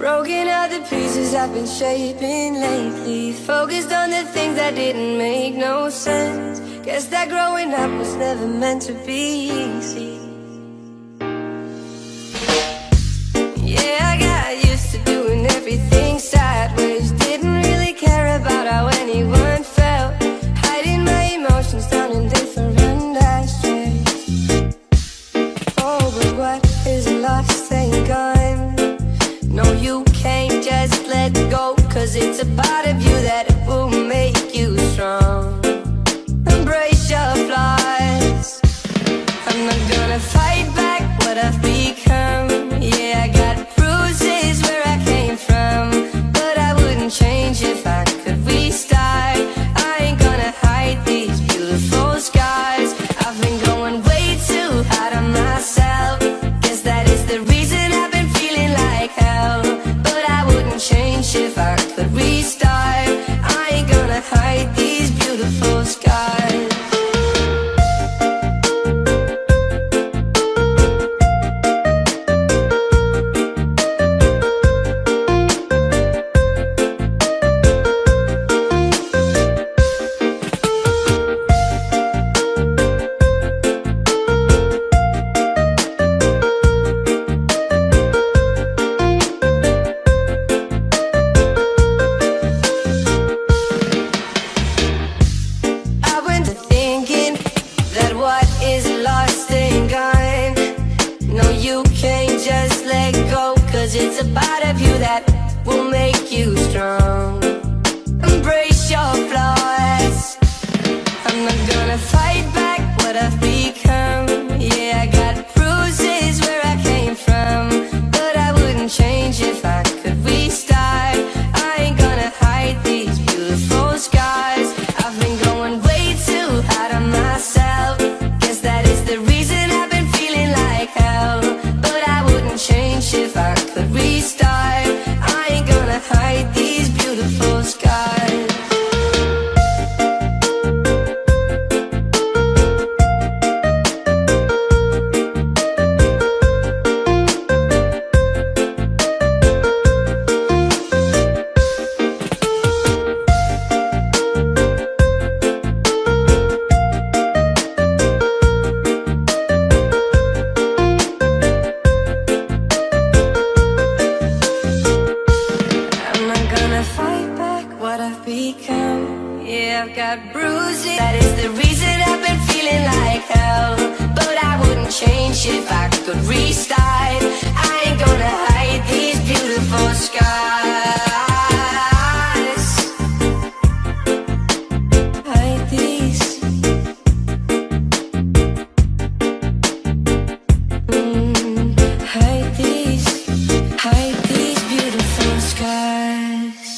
Broken out the pieces I've been shaping lately. Focused on the things that didn't make no sense. Guess that growing up was never meant to be easy. Yeah, I got used to doing everything sideways. Didn't really care about how anyone felt. Hiding my emotions down in different ashtrays. Oh, but what is lost ain't gone. No, you can't just let go, 'cause it's a part of you that will make you strong. Embrace your flaws. I'm not gonna fight back what I've become. Yeah, I got bruises where I came from, but I wouldn't change if I could restart. I ain't gonna hide these beautiful scars. I've been going way too hard on myself. Guess that is the reason I've been feeling like hell. But I wouldn't change if I could restart. I ain't gonna hide these beautiful scars. I went to thinking that what is lost ain't gone. No, you can't just let go, 'cause it's a part of you that will make you strong. Embrace your flaws. I'm not gonna fight back what I've become. Yeah, I got bruises where I came from, but I wouldn't change if I could restart. I ain't gonna hide these beautiful scars. I've been going way too hard on myself. Guess that is the reason I've been feeling like hell. But I wouldn't change if I could restart. I ain't gonna hide these beautiful scars. I'm not gonna fight back what I've become. Yeah, I've got bruises. That is the reason I've been feeling like hell. But I wouldn't change if I could restart. I ain't gonna hide these beautiful scars. Hide these. Hide these beautiful scars.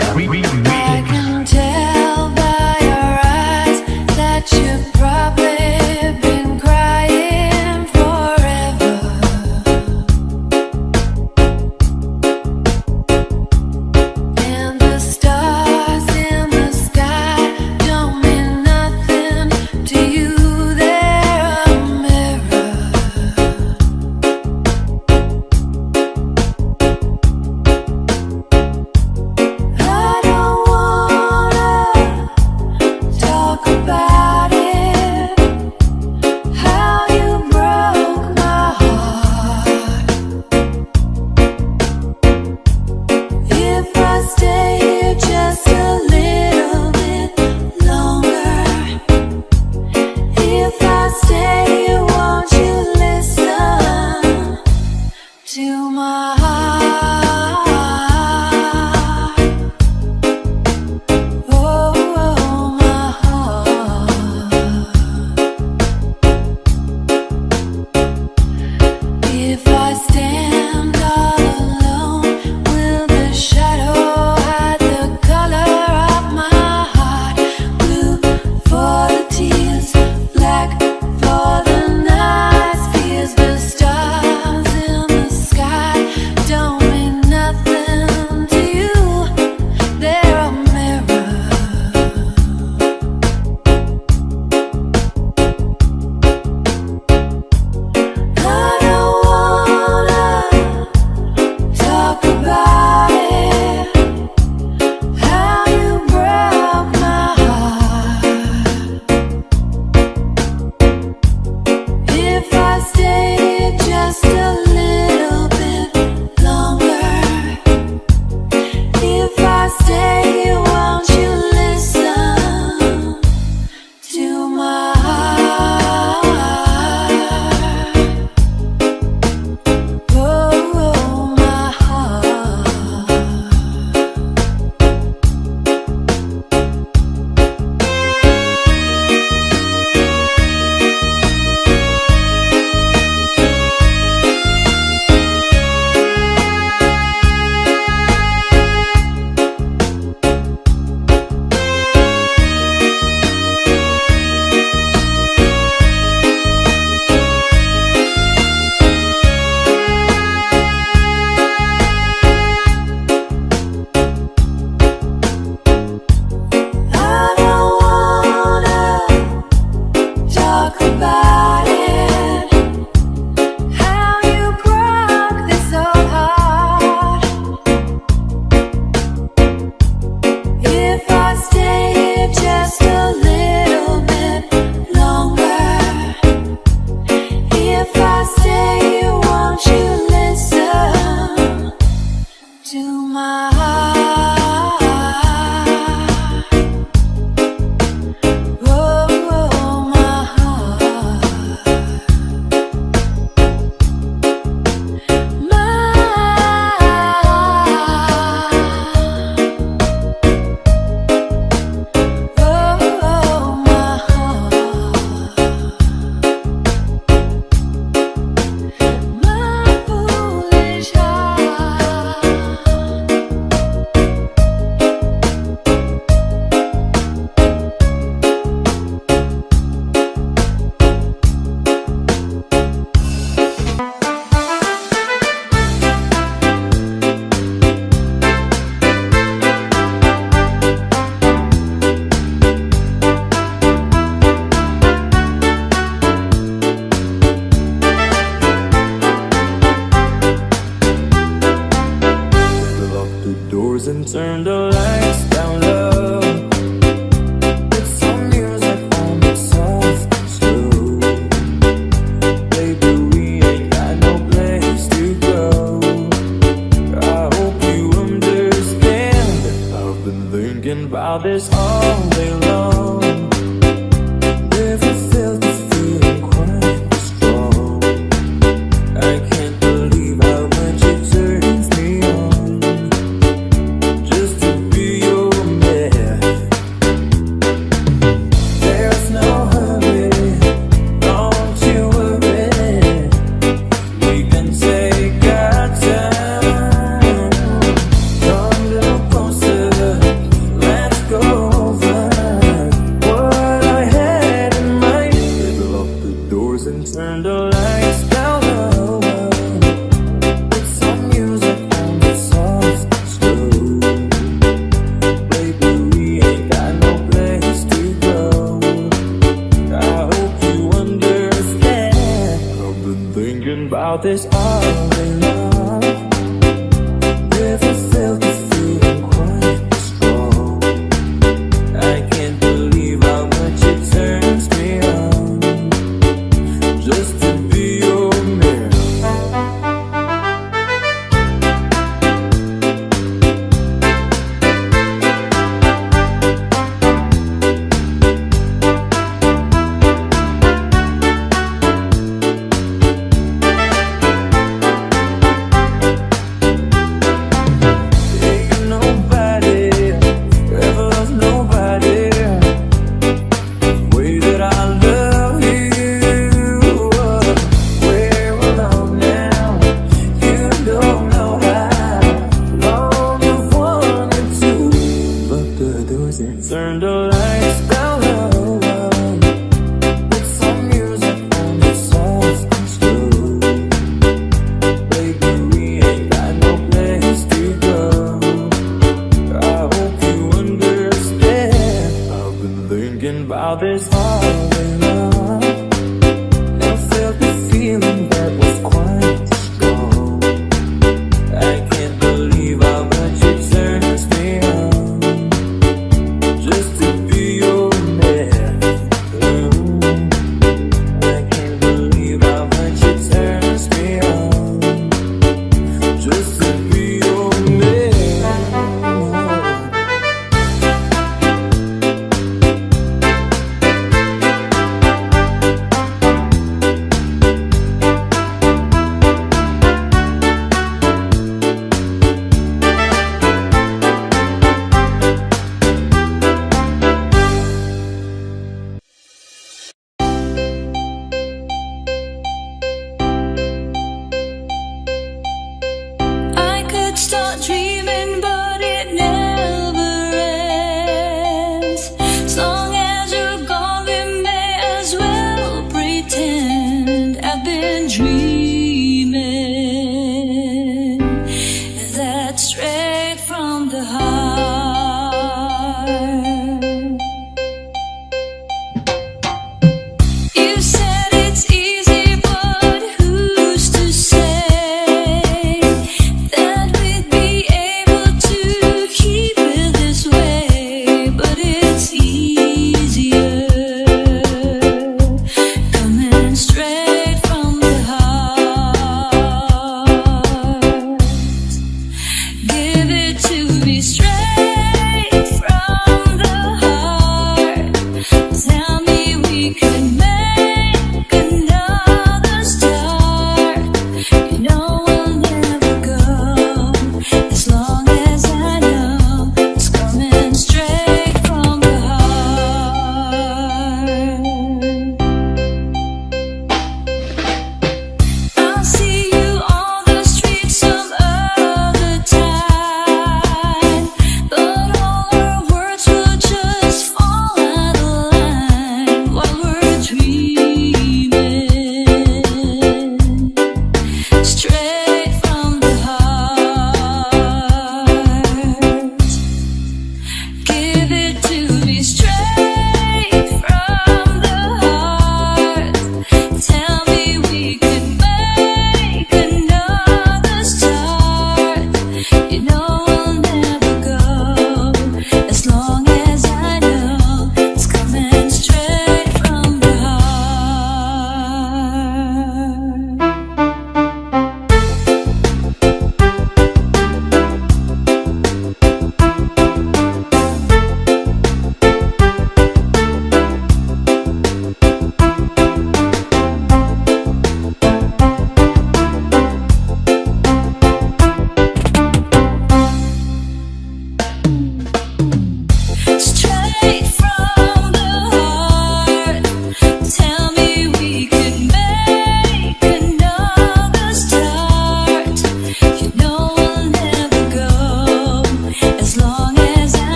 I can tell by your eyes that you've probably been crying forever. And the stars in the sky don't mean nothing to you. They're a mirror. I don't wanna talk about it, how you broke my heart. If I stay here just a little bit longer, if I stay here, won't you listen to my heart? Oh, my heart. If I stand all alone, will the shadow hide the color of my heart? Blue for the tears, black for the night's fears. The stars in the sky don't mean nothing to you. They're a mirror. I don't wanna talk about it, how you broke my heart. If I stay here just a little bit longer, if I stay here, won't you listen to my heart? Oh, my heart. I don't wanna talk about it, how you broke this old heart. If I stay here just a little bit longer, if I stay here, won't you listen to my heart? Oh, my heart. My oh, my heart. My foolish heart. Lock the doors and turn the lights down low. Put some music on it soft and slow. Baby, we ain't got no place to go. I hope you understand. I've been thinking about this all day long. Never felt the feeling quite this strong. I can't believe how much it turns me on just to be your man. There's no hurry, don't you worry. We can take our time. Come a little closer. about this all day long. Never felt the feeling quite strong. I can't believe how much it turns me on just to be your man. Ain't nobody ever loves nobody the way that I love you. We're alone now. You don't know how long you've wanted to. Lock the doors and turn the lights down low. Put some music on the soft and slow. Baby, we ain't got no place to go. I hope you understand. I've been thinking about this all day long. I felt the feeling that was quite strong. I can't believe how much it turns me on just to be your man. I can't believe how much it turns me on just to be your man.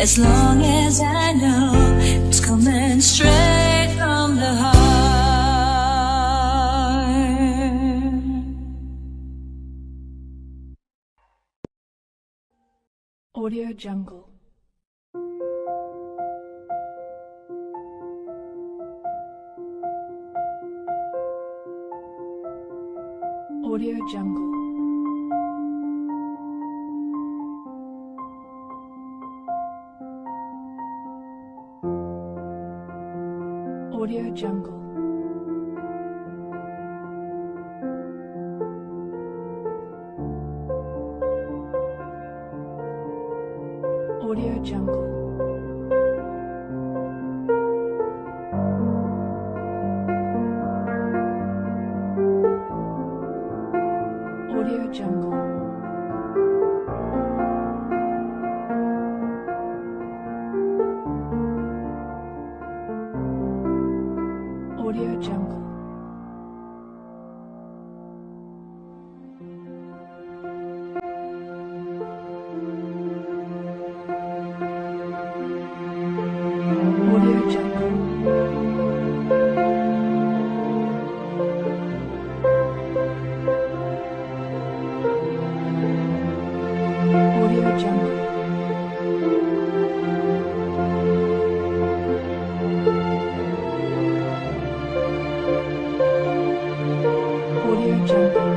as long as I know it's coming straight from the heart. Audio Jungle. Audio Jungle. Audio Jungle. Audio Jungle. Audio Jungle. Audio Jungle. Audio Jungle. Audio Jungle. Audio Jungle. Audio Jungle. Audio Jungle.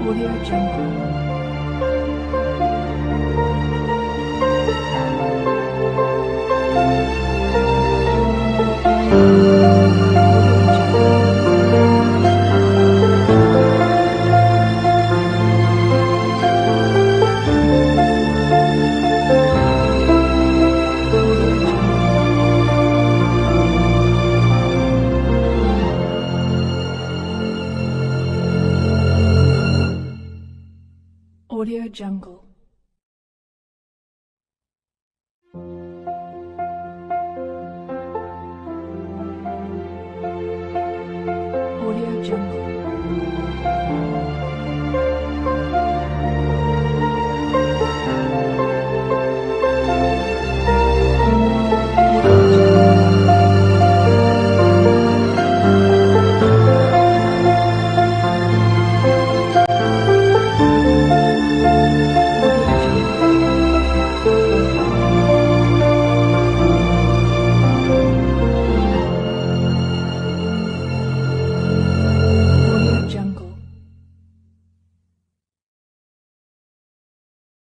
Audio Jungle. Audio Jungle.